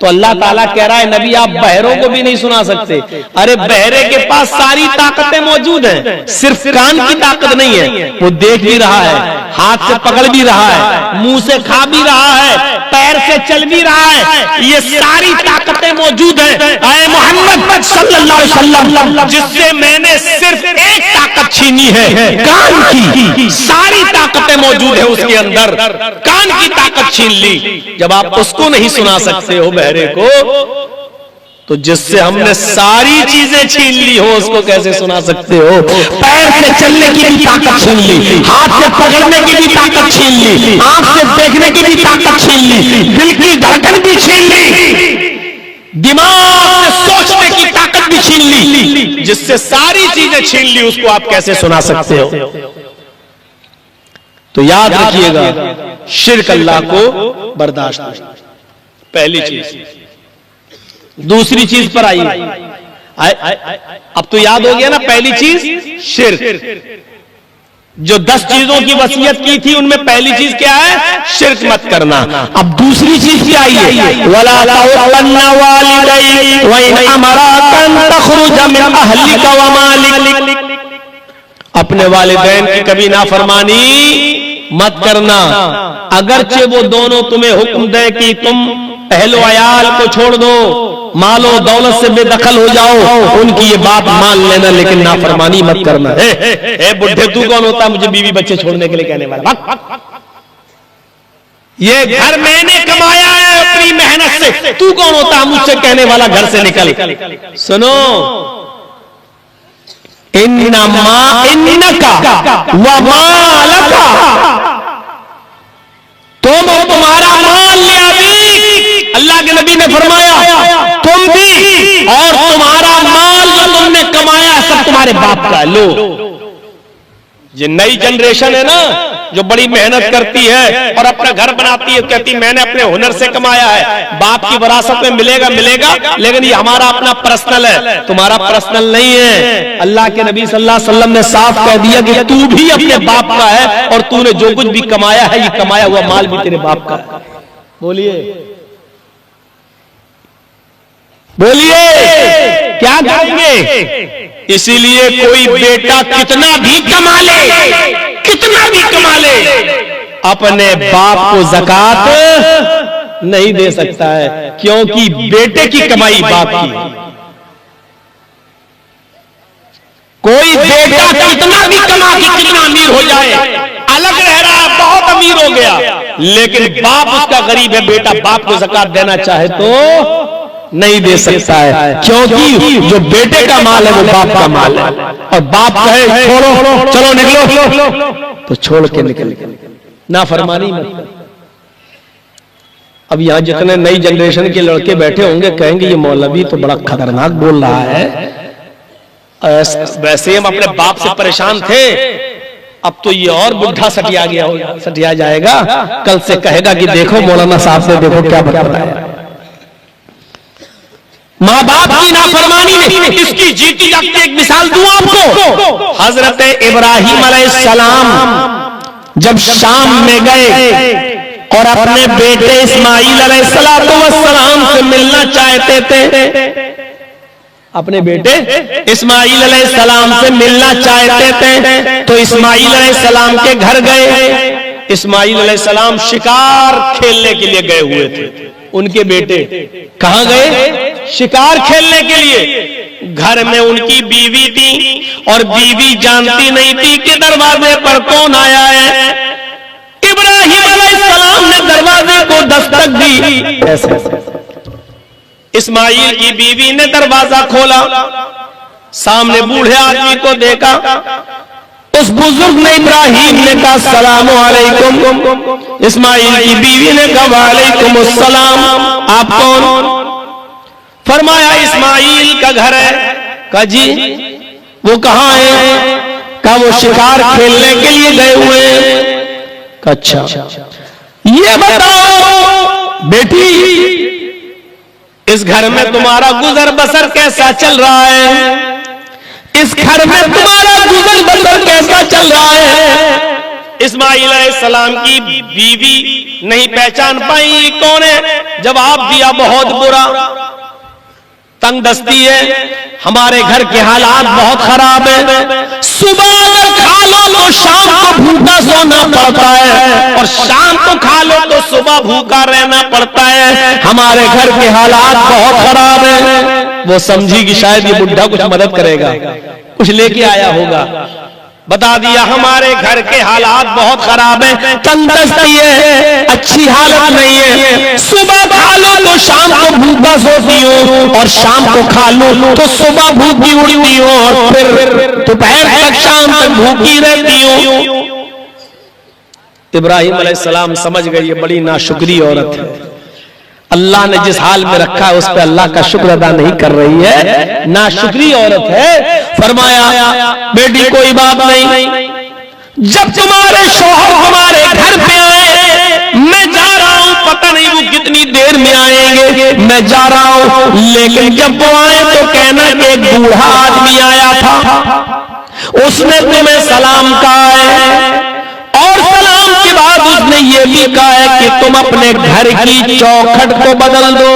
तो अल्लाह ताला कह रहा है नबी आप बहरों को भी नहीं सुना सकते। अरे बहरे के पास सारी ताकतें मौजूद हैं, सिर्फ कान की ताकत नहीं है, वो देख भी रहा है, हाथ से पकड़ भी रहा है, मुंह से खा भी रहा है, पैर से चल भी रहा है, ये सारी ताकतें मौजूद हैं। ऐ मोहम्मद सल्लल्लाहु अलैहि वसल्लम जिससे मैंने सिर्फ एक ताकत छीनी है, कान की, सारी ताकतें मौजूद है उसके अंदर, कान की ताकत छीन ली। जब आप उसको नहीं सुना सकते हो बहरे को, तो जिससे हमने सारी चीजें छीन ली हो उसको कैसे सुना सकते हो? पैर से चलने की भी ताकत छीन ली, हाथ से पकड़ने की भी ताकत छीन ली, आंख से देखने की भी ताकत छीन ली, दिल की धड़कन भी छीन ली, दिमाग से सोचने की ताकत भी छीन ली, जिससे सारी चीजें छीन ली उसको आप कैसे सुना सकते हो? तो याद रखिएगा, शिर्क अल्लाह को बर्दाश्त नहीं, पहली चीज। दूसरी चीज पर आइए, अब तो याद हो गया ना, पहली चीज शिर्क। जो 10 चीजों की वसीयत की थी उनमें पहली चीज क्या है? शिर्क मत करना। अब दूसरी चीज क्या आई? वला तउल्लन्ना वालिदैक व इन अमराकन तखरुज मिन अहलिका व मालिक, अपने वालिदैन की कभी नाफरमानी मत करना, अगरचे वो दोनों तुम्हें हुक्म दे कि तुम अहलो अयाल को छोड़ दो, मालो दौलत से बेदखल हो जाओ, उनकी ये बात मान लेना, लेकिन नाफरमानी मत करना। बुढ़े तू कौन होता है मुझे बीवी बच्चे छोड़ने के लिए कहने वाला? ये घर मैंने कमाया है, मेरी मेहनत से, तू कौन होता है मुझसे कहने वाला, घर से निकल। सुनो, इन्नका व मालका, तुम और तुम्हारा माल लिया, अल्लाह के नबी ने फरमाया तुम भी और तुम्हारा माल जो तुमने कमाया सब तुम्हारे बाप का। लो, ये नई जनरेशन है ना जो बड़ी मेहनत करती है और अपना घर बनाती है, कहती मैंने अपने हुनर से कमाया है, बाप की विरासत में मिलेगा मिलेगा, लेकिन ये हमारा अपना पर्सनल है, तुम्हारा पर्सनल नहीं है। अल्लाह के नबी सल्लल्लाहु अलैहि वसल्लम ने साफ कह दिया कि तू भी अपने बाप का है और तूने जो कुछ भी कमाया है, ये कमाया हुआ माल भी तेरे बाप का है। बोलिए बोलिए, क्या कहेंगे? इसीलिए कोई बेटा कितना भी कमा ले, कितना भी कमा ले, अपने बाप को ज़कात नहीं दे सकता है, क्योंकि बेटे की कमाई बाप की। कोई बेटा कितना भी कमा के कितना अमीर हो जाए, अलग रह रहा है, बहुत अमीर हो गया, लेकिन बाप उसका गरीब है, बेटा बाप को ज़कात देना चाहे तो नहीं दे सकता है, क्योंकि जो बेटे का माल है वो बाप का माल है। और बाप कहे छोड़ो, चलो निकलो, तो छोड़ के निकल, ना फरमानी मत। अब यहां जितने नई जनरेशन के लड़के बैठे होंगे कहेंगे ये मौलवी तो बड़ा खतरनाक बोल रहा है, वैसे हम अपने बाप से परेशान थे, अब तो ये और बुढ़ा सटिया गया होगा, सटिया जाएगा, कल से कहेगा कि देखो मौलाना साहब से देखो क्या बता रहा है। माँ बाप की नाफरमानी में इसकी जीती जागती एक मिसाल दूं आपको। हजरत इब्राहिम अलैहिस्सलाम जब शाम में गए और अपने बेटे इस्माइल अलैहिस्सलाम से मिलना चाहते थे, अपने बेटे इस्माइल अलैहिस्सलाम से मिलना चाहते थे, तो इस्माइल अलैहिस्सलाम के घर गए। इस्माइल अलैहिस्सलाम शिकार खेलने के लिए गए हुए थे, उनके बेटे कहां गए? शिकार खेलने के लिए। घर में उनकी बीवी थी और बीवी जानती नहीं थी कि दरवाजे पर कौन आया है। इब्राहिम अलैहिस्सलाम ने दरवाजे को दस्तक दी, ऐसे इस्माइल की बीवी ने दरवाजा खोला, सामने बूढ़े आदमी को देखा। उस बुजुर्ग ने इब्राहिम ने कहा अस्सलामु अलैकुम, इस्माइल की बीवी ने कहा वालेकुम अस्सलाम, आप कौन? फरमाया इस्माइल का घर है। कहा जी वो कहाँ है? कहा वो शिकार खेलने के लिए गए हुए हैं। अच्छा, ये बताओ बेटी इस घर में तुम्हारा गुजर बसर कैसा चल रहा है? इस घर में तुम्हारा गुजर बसर कैसा चल रहा है? इस्माइल अलैहिस्सलाम की बीवी नहीं पहचान पाई कौन है, जवाब दिया बहुत बुरा, तंग दस्ती है, हमारे घर के हालात बहुत खराब है, सुबह अगर खा लो तो शाम को भूखा सोना पड़ता है और शाम को खा लो तो सुबह भूखा रहना पड़ता है, हमारे घर के हालात बहुत खराब है। वो समझी कि शायद ये बुढ़ा कुछ मदद करेगा, कुछ लेके आया होगा। बता दिया हमारे घर के हालात बहुत खराब है, तंदुरुस्ती है, अच्छी हालत नहीं है, सुबह खा लो तो शाम को भूखा सोती हूँ और शाम को खा लो तो सुबह भूखी उड़ती हूँ और फिर दोपहर तक शाम तक भूखी रहती हूँ। इब्राहिम अलैहिस्सलाम समझ गए ये बड़ी नाशुक्री औरत है, अल्लाह ने जिस हाल में रखा है उस पर अल्लाह का शुक्र अदा नहीं कर रही है, नाशुक्री औरत है। फरमाया बेटी कोई बात नहीं, जब तुम्हारे शौहर हमारे घर पे आए, मैं जा रहा हूं, पता नहीं वो कितनी देर में आएंगे, मैं जा रहा हूं, लेकिन जब वो आए तो कहना कि एक बूढ़ा आदमी आया था, उसने तुम्हें सलाम कहा है और सलाम के बाद उसने ये भी कहा है कि तुम अपने घर की चौखट को बदल दो,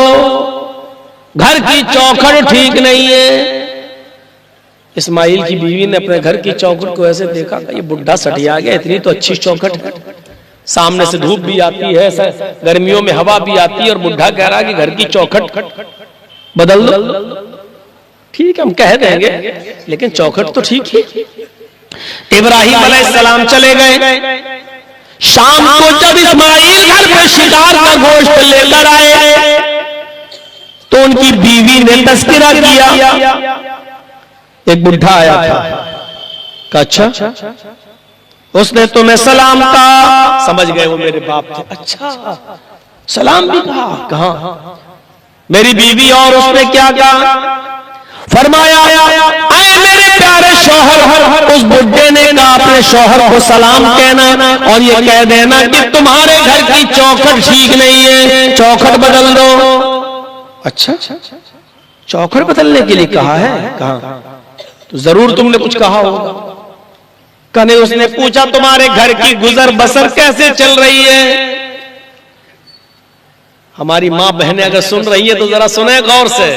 घर की चौखट ठीक नहीं है। इस्माइल की बीवी ने अपने घर की चौखट को ऐसे देखा, ये बुढ़ा सटिया गया, इतनी तो अच्छी चौखट है, सामने से धूप भी आती है, गर्मियों में हवा भी आती है, और बुढ़ा कह रहा है कि घर की चौखट बदल दो। ठीक है हम कह देंगे, लेकिन चौखट तो ठीक है। इब्राहिम अलैहिस्सलाम चले गए। शाम को जब इस्माइल घर पे शिकार का गोश्त लेकर आए तो उनकी बीवी ने तस्करा किया। एक बुढ़ा आया था, कहा अच्छा उसने तुम्हें सलाम कहा, समझ गए वो मेरे बाप थे। अच्छा सलाम भी कहा? मेरी बीवी और उसने क्या कहा? फरमाया आए मेरे प्यारे शौहर, उस बुड्ढे ने कहा अपने शौहर को सलाम कहना और ये कह देना कि तुम्हारे घर की चौखट ठीक नहीं है, चौखट बदल दो। अच्छा चौखट बदलने के लिए कहा है? कहा तो जरूर तुमने कुछ कहा होगा। कने उसने पूछा तुम्हारे घर की गुजर बसर कैसे चल रही है? हमारी मां बहनें अगर सुन रही है तो जरा सुने गौर से,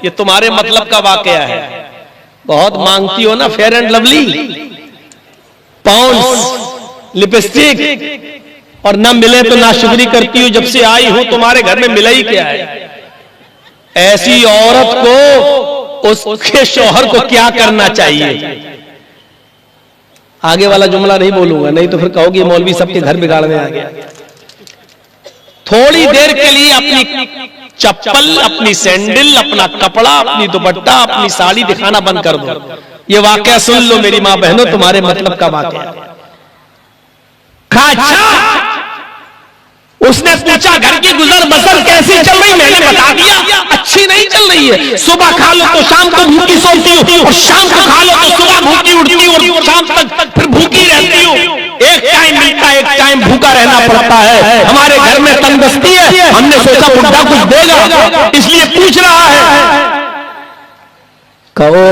ये तुम्हारे मतलब का वाकया है। बहुत मांगती हो ना fair and lovely, pounds, lipstick, और ना मिले तो नाशुक्री करती हूं। जब से आई हूं तुम्हारे घर में मिला ही क्या है? ऐसी औरत को उसके शौहर को क्या करना चाहिए? आगे वाला जुमला नहीं बोलूंगा, नहीं तो फिर कहोगे मौलवी सबके घर बिगाड़ने आ गया। थोड़ी देर के लिए अपनी चप्पल, अपनी सैंडल, अपना कपड़ा, अपनी दुपट्टा, अपनी साड़ी दिखाना बंद कर दो। ये वाकया सुन लो मेरी मां बहनों, तुम्हारे मतलब का वाकया। अच्छा उसने पूछा घर की गुजर बसर कैसी चल रही? मैंने बता दिया अच्छी नहीं चल रही है। सुबह खा लो तो शाम को भूखी सोती हो, और शाम को खा लो तो सुबह भूखी उठती हो, और शाम तक फिर भूखी रहती हो। एक टाइम मिलता है, एक टाइम भूखा रहना पड़ता है। हमारे घर में तंगदस्ती है, हमने सोचा बुढ़ा कुछ देगा इसलिए पूछ रहा है। कहो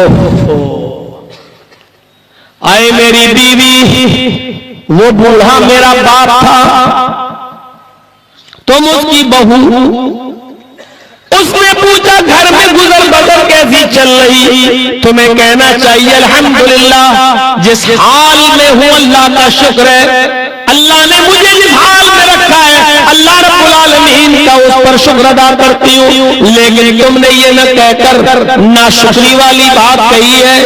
आए मेरी बीवी, वो बूढ़ा मेरा बाप था, तुम उसकी बहू। उसने पूछा घर में गुजर बसर कैसी चल रही? तुम्हें कहना चाहिए अल्हम्दुलिल्लाह, जिस हाल में हूं अल्लाह का शुक्र है। अल्लाह ने मुझे जिस हाल में रखा है अल्लाह रब्बुल आलमीन का उस पर शुक्र अदा करती हूँ। लेकिन तुमने ये न कहकर नाशुक्री वाली बात कही है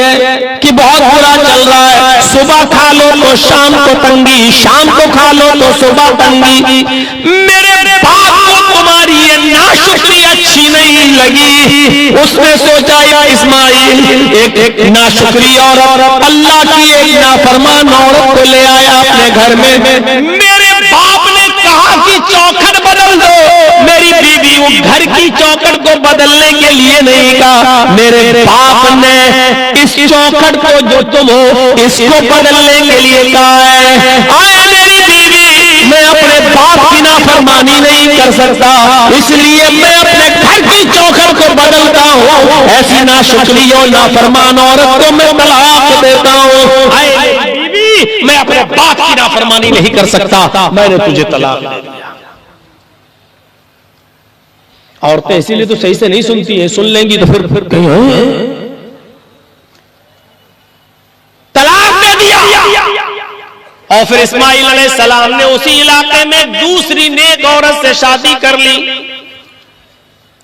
कि बहुत बुरा चल रहा है। सुबह खा लो तो शाम को तंगी, शाम को खा लो तो सुबह तंगी। मेरे बाप को तुम्हारी ये नाशुक्री अच्छी नहीं लगी। उसने सोचा या इस्माइल एक नाशुक्री और अल्लाह की एक नाफरमान औरत को ले आया अपने घर में। मेरे बाप ने कहा कि चौखट बदल दो। मेरी बीवी वो घर की चौखट को बदलने के लिए नहीं कहा, मेरे बाप ने इस चौखट को जो तुम हो इसको बदलने के लिए कहा है। आए मेरी बीवी, मैं अपने बाप की नाफरमानी नहीं कर सकता, इसलिए मैं अपने घर की चौखट को बदलता हूँ। ऐसी नाशुक्री और नाफरमान औरत को मैं तलाक देता हूँ। आए बीवी, मैं अपने बाप की नाफरमानी नहीं कर सकता, मैंने तुझे तलाक दे दिया। औरतें इसीलिए तो सही से नहीं सुनती हैं, सुन लेंगी तो फिर तलाक दे दिया। और फिर इस्माइल अलैहिस्सलाम ने उसी इलाके में दूसरी नेक औरत से शादी कर ली।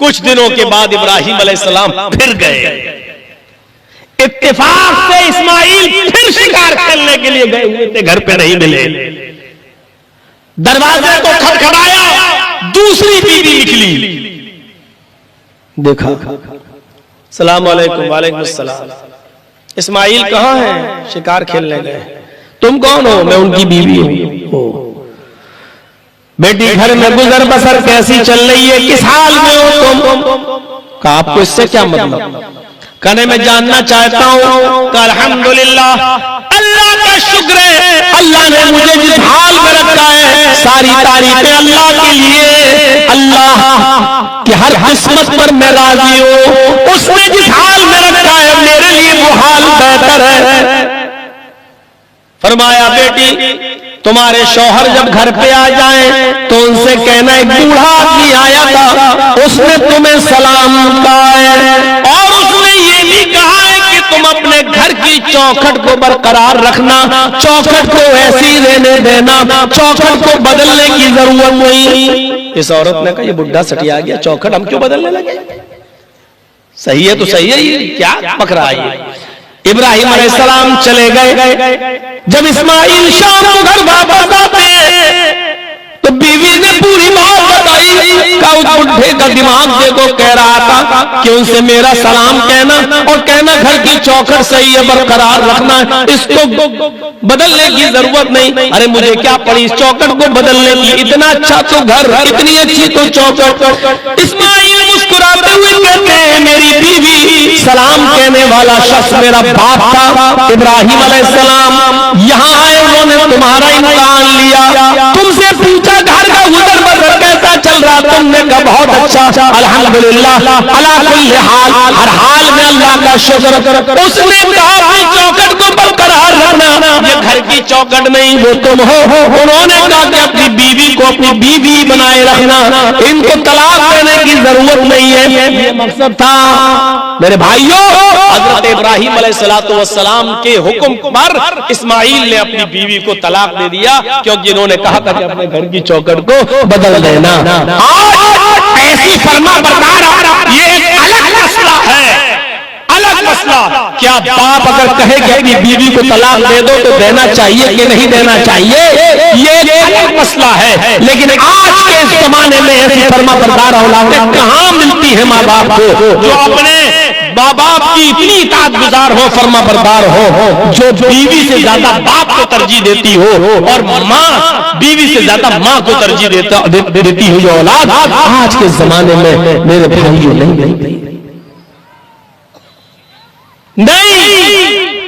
कुछ दिनों के बाद इब्राहिम अलैहिस्सलाम फिर गए। इत्तेफाक से इस्माइल फिर शिकार खेलने के लिए गए हुए थे, घर पे नहीं मिले। दरवाजे को खटखटाया, दूसरी बीवी निकली। देखा, सलाम अलैकुम। वालेकुम सलाम। इस्माइल कहाँ हैं? शिकार खेलने गए। तुम कौन हो? मैं उनकी बीवी हूँ। बेटी घर में गुजर बसर कैसी चल रही है? किस हाल में हो तुम? कहा आपको इससे क्या मतलब? कहने मैं जानना चाहता हूँ। अल्हम्दुलिल्लाह, अल्लाह का शुक्र है, अल्लाह ने मुझे जिस हाल में रखा है सारी तारीफें अल्लाह के लिए। अल्लाह कि हर किस्मत पर मैं राजी हूँ। उसने जिस हाल में रखा है मेरे लिए वो हाल बेहतर है। फरमाया बेटी, तुम्हारे शौहर जब घर पे आ जाएं तो उनसे कहना एक बूढ़ा आदमी आया था, उसने तुम्हें सलाम कहा है और उसने ये भी कहा है कि तुम अपने घर की चौखट को बरकरार रखना, चौखट को ऐसी रहने देना, चौखट को बदलने की जरूरत नहीं। इस औरत ने कहा ये बुढ़ा सटिया गया, चौखट हम क्यों बदलने लगे? सही है तो सही है, ये क्या पकड़ा है? इब्राहिम अलैहिस्सलाम चले गए। जब इस्माइल शाम को घर वापस आते तो बीवी ने पूरी बात बताई। का उस बुढ़े का दिमाग देखो, कह रहा था कि उनसे मेरा सलाम कहना और कहना घर की चौखट सही है, बरकरार रखना, इसको बदलने की जरूरत नहीं। अरे मुझे क्या पड़ी इस चौखट को बदलने की, इतना अच्छा तो घर, इतनी अच्छी तो चौखट। इस्माइल मुस्कुराते हुए कहते हैं मेरी बीवी सलाम कहने वाला शख्स मेरा बाप था इब्राहिम अलैहिस्सलाम। यहाँ आए उन्होंने तुम्हारा इम्तिहान लिया, तुमसे पूछा घर का गुजर बसर कैसा चल रहा, तुमने कहा बहुत अच्छा, अल्हम्दुलिल्लाह अला कुल्ली हाल, हर हाल में अल्लाह का शुक्र। उसने कहा अपनी चौखट को बरकरार रखना, ये घर की चौखट नहीं वो तुम हो। उन्होंने कहा कि अपनी बीवी को अपनी बीवी बनाए रखना, इनको तलाक देने की जरूरत नहीं है, ये मकसद था। मेरे भाइयों, हजरत इब्राहिम अलैहिस्सलातु वस्सलाम के हुक्म पर इस्माइल ने अपनी बीवी को तलाक दे दिया, क्योंकि इन्होंने कहा था कि अपने घर की चौखट को बदल देना। आज ऐसी फरमा बरदार, ये एक अलग मसला है, अलग मसला। क्या बाप अगर कहे कि अपनी बीवी को तलाक दे दो तो देना चाहिए कि नहीं देना चाहिए, ये एक अलग मसला है। लेकिन आज के जमाने में ऐसी फरमा बरदार औलादें कहां मिलती है माँ बाप को जो अपने माँ बाप की इतनी इताअत गुजार हो, फरमा बरदार हो, जो बीवी से ज्यादा बाप को तरजीह देती हो और माँ बीवी से ज्यादा माँ को तरजीह देती हो। जो औलाद आज के जमाने में मेरे भाइयों नहीं,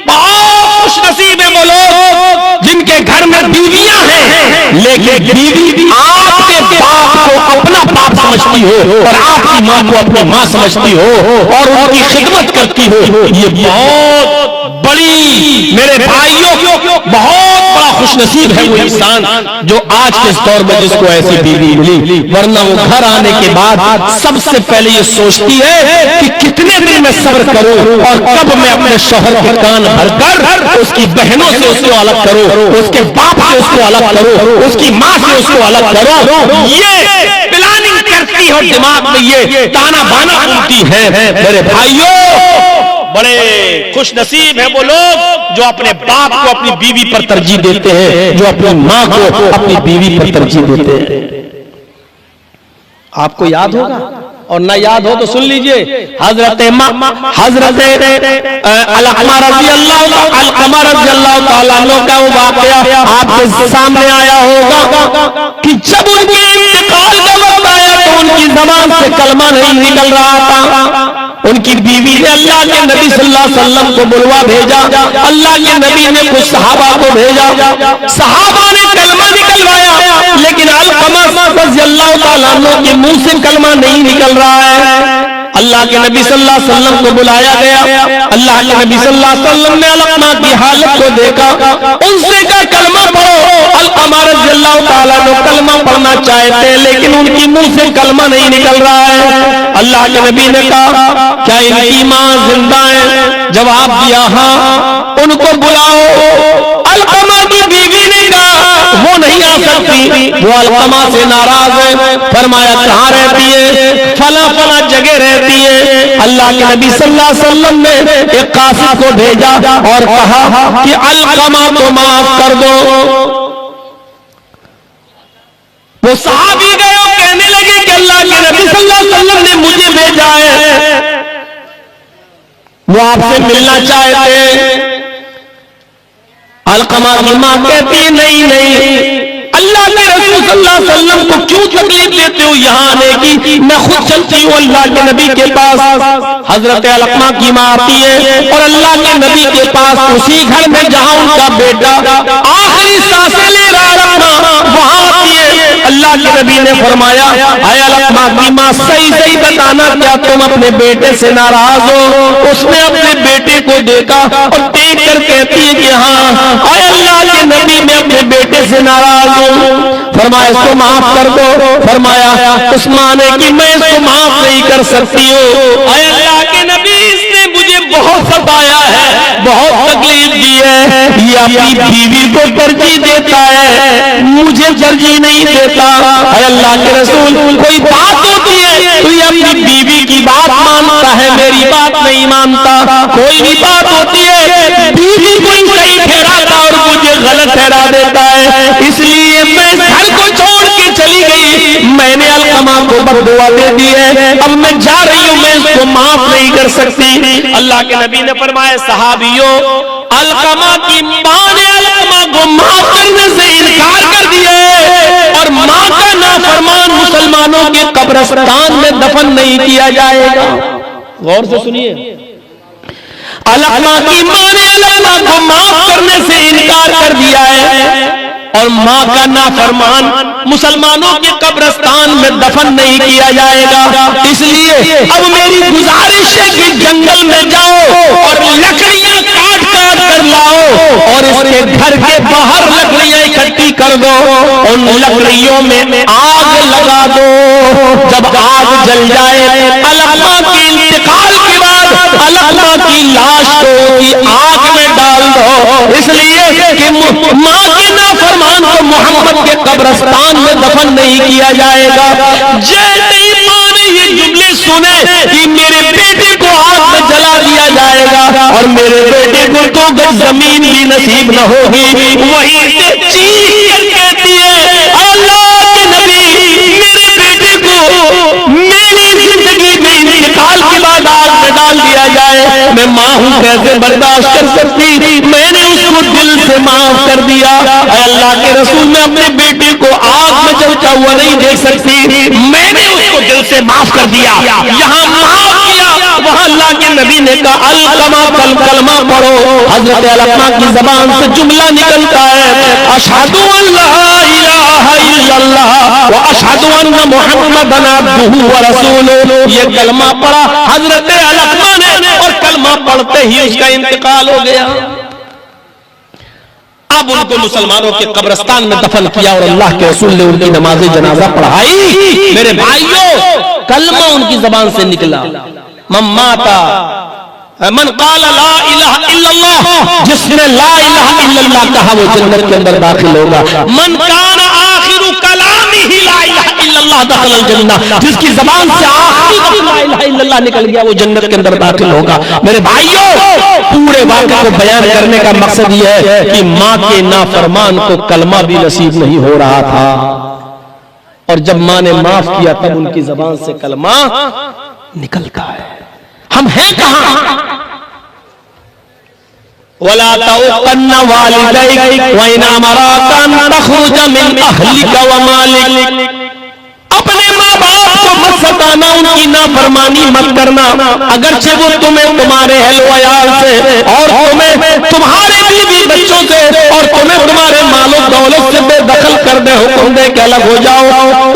बहुत खुशनसीब है वो लोग जिनके घर में बीवियां हैं, लेकिन बीवी आपके बाप को अपना बाप समझती हो और आपकी माँ को अपनी माँ समझती हो और उनकी खिदमत करती हो। ये बहुत बड़ी, मेरे भाइयों, बहुत बड़ा खुशनसीब है वो इंसान जो आज के दौर में जिसको ऐसी बीवी मिली। वरना वो घर आने के बाद सबसे पहले ये सोचती है कि कितने दिन मैं सब्र करूं और कब मैं अपने शौहर के कान भरकर उसकी बहनों से उसको अलग करूं, उसके बाप से उसको अलग करूं, उसकी माँ से उसको अलग करूं। ये प्लानिंग करती है, दिमाग में ये ताना बाना बनती है। मेरे भाइयों, बड़े खुश नसीब है वो लोग जो अपने बाप को अपनी बीवी पर तरजीह देते हैं, जो अपनी माँ को अपनी बीवी पर तरजीह देते हैं। आपको याद होगा और ना याद हो तो सुन लीजिए, हजरत अलकमा रज़ियल्लाहु ताला अन्हु का वो वाक़या आपके सामने आया होगा कि जब उनके इंतकाल का वक्त आया तो उनकी ज़बान से कलमा नहीं निकल रहा था। उनकी बीवी ने अल्लाह के नबी सल्लल्लाहु अलैहि वसल्लम को बुलवा भेजा, अल्लाह के नबी ने कुछ सहाबा को भेजा, सहाबा ने कलमा निकलवाया, लेकिन अलकमा रज़ियल्लाहु ताला अन्हु के मुंह से कलमा नहीं निकल रहा है। अल्लाह के नबी सल्लल्लाहु अलैहि वसल्लम को बुलाया गया, अल्लाह के नबी सल्लल्लाहु अलैहि वसल्लम ने अलकमा की हालत को देखा, उनसे कहा कलमा पढ़ो। अलकमा रज़ियल्लाहु ताला अन्हु कलमा पढ़ना चाहते हैं लेकिन उनकी मुंह से कलमा नहीं निकल रहा है। अल्लाह के नबी ने कहा क्या इनकी माँ जिंदा है? जवाब दिया हाँ। उनको बुलाओ। अलकमा की बीवी ने कहा वो नहीं आ सकती, वो अलकमा से नाराज है। फरमाया कहाँ रहती है? फला फला जगह रहती है। अल्लाह के नबी सल्लल्लाहु अलैहि वसल्लम ने एक कासिद को भेजा और कहा कि अलकमा को माफ कर दो। वो सहाबी गए और कहने लगे कि अल्लाह के नबी सल्लल्लाहु अलैहि वसल्लम ने मुझे भेजा है, वो आपसे मिलना चाहते हैं। अलकमा की मां कहती है नहीं नहीं, अल्लाह के रसूल सल्लल्लाहु अलैहि वसल्लम को क्यों तकलीफ देते हो यहाँ आने की, मैं खुद चलती हूँ अल्लाह के नबी के पास। हजरत अलकमा की माँ आती है और अल्लाह के नबी के पास उसी घर में जहाँ उनका बेटा आखिरी सांसें ले रहा वहाँ आती है। अल्लाह के नबी ने फरमाया आय अलकमा की माँ सही सही बताना क्या तुम अपने बेटे से नाराज हो? उसने अपने बेटे को देखा और देख कर कहती है कि हाँ आय अल्लाह के नबी मैं अपने बेटे से नाराज हूँ। फरमाया इसको माफ कर दो। फरमाया उस माँ ने कि मैं इसको माफ नहीं कर सकती हूँ। आय अल्लाह के नबी इसने मुझे बहुत सताया है, बहुत तकलीफ दी है, ये अपनी बीवी को तरजीह देता है, मुझे तरजीह नहीं देता। अल्लाह के रसूल कोई बात होती है तो ये अपनी बीवी की बात मानता है, मेरी बात नहीं मानता। कोई भी बात होती है बीवी को सही ठहराता और मुझे गलत ठहरा देता है, इसलिए मैं घर को छोड़ के चली गई। मैंने अलकमा को बददुआ दे दी है, अब मैं जा रही हूं, मैं इसको माफ नहीं कर सकती। अल्लाह के नबी ने फरमाया, सहाबियों, अलकमा की मां ने अलकमा को माफ करने से इनकार कर दिया और मां का नाफरमान मुसलमानों के कब्रिस्तान में दफन नहीं किया जाएगा। गौर से सुनिए, अलकमा की मां ने अलकमा को माफ करने से इनकार कर दिया है और मां का नाफरमान मुसलमानों के कब्रिस्तान में दफन नहीं किया जाएगा। इसलिए अब मेरी गुजारिश है कि जंगल में जाओ और लकड़ियां काट काट कर लाओ और इसके घर के बाहर लकड़ियां इकट्ठी कर दो, उन लकड़ियों में आग लगा दो। जब आग जल जाए, अलकमा के इंतकाल के बाद अलकमा की लाश को आग में डाल दो, इसलिए कि मां के नाफरमान को मोहम्मद के कब्रिस्तान में दफन नहीं किया जाएगा। जैसे ही मां ने ये जुमले सुने कि मेरे बेटे को आग में जला दिया जाएगा और मेरे बेटे को तो जमीन भी नसीब न होगी, वहीं से चीख कर कहती है, अल्लाह के नबी, मेरे बेटे को मेरी जिंदगी में इंतकाल के बाद आग में डाल दिया जाए, मैं मां हूं, कैसे बर्दाश्त कर सकती, मैंने उसको दिल से माफ कर दिया। अल्लाह के रसूल, मैं अपने बेटे को आग में जलता हुआ नहीं देख सकती, मैंने उसको दिल से माफ कर दिया। यहाँ माफ किया, वहां अल्लाह के नबी ने कहा, अलकमा कलमा पढ़ो। हजरत अलकमा की जबान से जुमला निकलता है, अशहदु अल्ला इलाहा इल्लल्लाह व अशहदु अन्ना मुहम्मदन अब्दुहु व रसूलुहु। ये कलमा पढ़ा हजरत अलकमा ने और कलमा पढ़ते ही उसका इंतकाल हो गया। अब उनको मुसलमानों के कब्रिस्तान में दफन किया और अल्लाह के रसूल ने उनकी नमाज जनाजा पढ़ाई। मेरे भाइयों, कलमा उनकी जबान से निकला, मम्माता मन काला ला इलाहा इल्लल्लाह, जिसने ला इलाहा इल्लल्लाह कहा वो जन्नत के अंदर दाखिल होगा। मन काना आखिरु कलामिही ला इलाहा इल्लल्लाह दखलल जन्नह, जिसकी जबान से आखिरी ला इलाहा इल्लल्लाह निकल गया वो जन्नत के अंदर दाखिल होगा। मेरे भाइयों, पूरे वाक़े को बयान करने का मकसद यह है कि मां के नाफरमान को कलमा भी नसीब नहीं हो रहा था और जब मां ने माफ किया तब उनकी जबान से कलमा निकलता है। हम हैं कहां? वला तउकन्ना वालिदैक व इन अमराका अन तखरुज मिन अहलिका व मालिक। अपने माँ बाप को मत सताना, उनकी नाफरमानी मत करना, अगरचे वो तुम्हें तुम्हारे अहल-व-अयाल से और तुम्हें तुम्हारे बीवी बच्चों से और तुम्हें तुम्हारे मालो दौलत से बेदखल कर दे, हुक्म दे के अलग हो जाओ,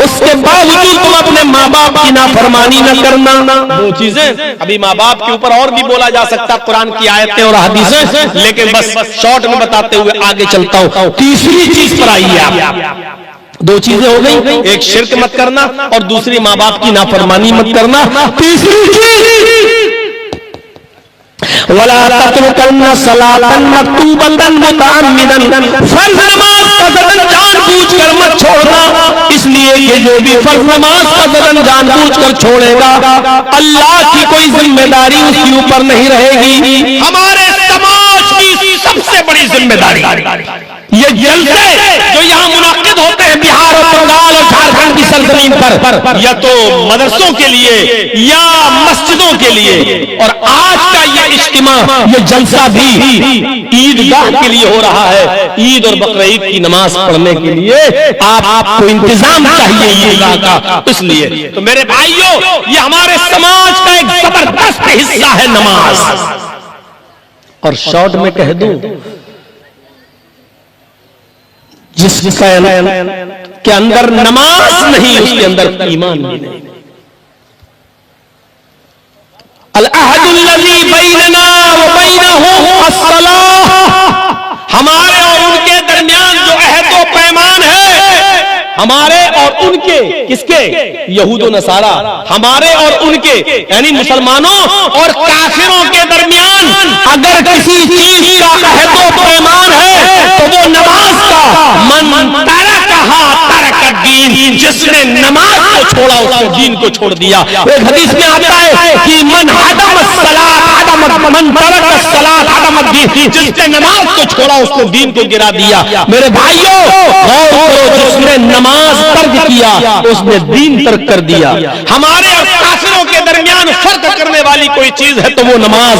उसके बावजूद तुम अपने माँ बाप की नाफरमानी न करना। दो चीजें अभी माँ बाप के ऊपर और भी बोला जा सकता, कुरान की आयतें और हदीसें, लेकिन बस शॉर्ट में बताते हुए आगे चलता हूं। तीसरी चीज पर आइए आप। दो चीजें हो गई, एक शिर्क मत करना और दूसरी माँ बाप की नाफरमानी मत करना। तीसरी चीज, वला ततरुकन्ना सलातन मक्तूबतन मुतअम्मिदन, फर्ज नमाज फजरन जानबूझकर मत छोड़ना, इसलिए कि जो भी फर्ज नमाज फजरन जानबूझकर छोड़ेगा अल्लाह की कोई जिम्मेदारी उसके ऊपर नहीं रहेगी। हमारे समाज की सबसे बड़ी जिम्मेदारी ये जलसे जो यहाँ मुनाकिद होते हैं बिहार और बंगाल और झारखंड की सरजमीन पर, या तो मदरसों के लिए या मस्जिदों के लिए, और आज का ये इज्तिमा, ये जलसा भी ईदगाह के लिए हो रहा है, ईद और बकरा ईद की नमाज पढ़ने के लिए आपको इंतजाम चाहिए ईदगाह का। इसलिए तो मेरे भाइयों, ये हमारे समाज का एक जबरदस्त हिस्सा है नमाज। और शॉर्ट में कह दूं, जिसका के अंदर नमाज नहीं उसके अंदर ईमान भी नहीं। अल अहदुल्लज़ी बैनना व बैनहुम अस्सलाह, हमारे और उनके दरमियान जो अहद व पैमान है, हमारे और उनके, किसके? यहूद व नसारा, हमारे और उनके यानी मुसलमानों और काफिरों के दरमियान अगर किसी चीज का अहद व पैमान है तो वो नमाज का। मन तरकहा तरक दीन, जिसने नमाज को छोड़ा उसने दीन को छोड़ दिया। एक हदीस में आता है कि मन हदम सलात हदम जिसने नमाज को छोड़ा उसने दीन को गिरा दिया। मेरे भाइयों गौर करो, जिसने नमाज तर्क किया उसने दीन तर्क कर दिया। हमारे और काफिरों के दरमियान फर्क करने वाली कोई चीज है तो वो नमाज।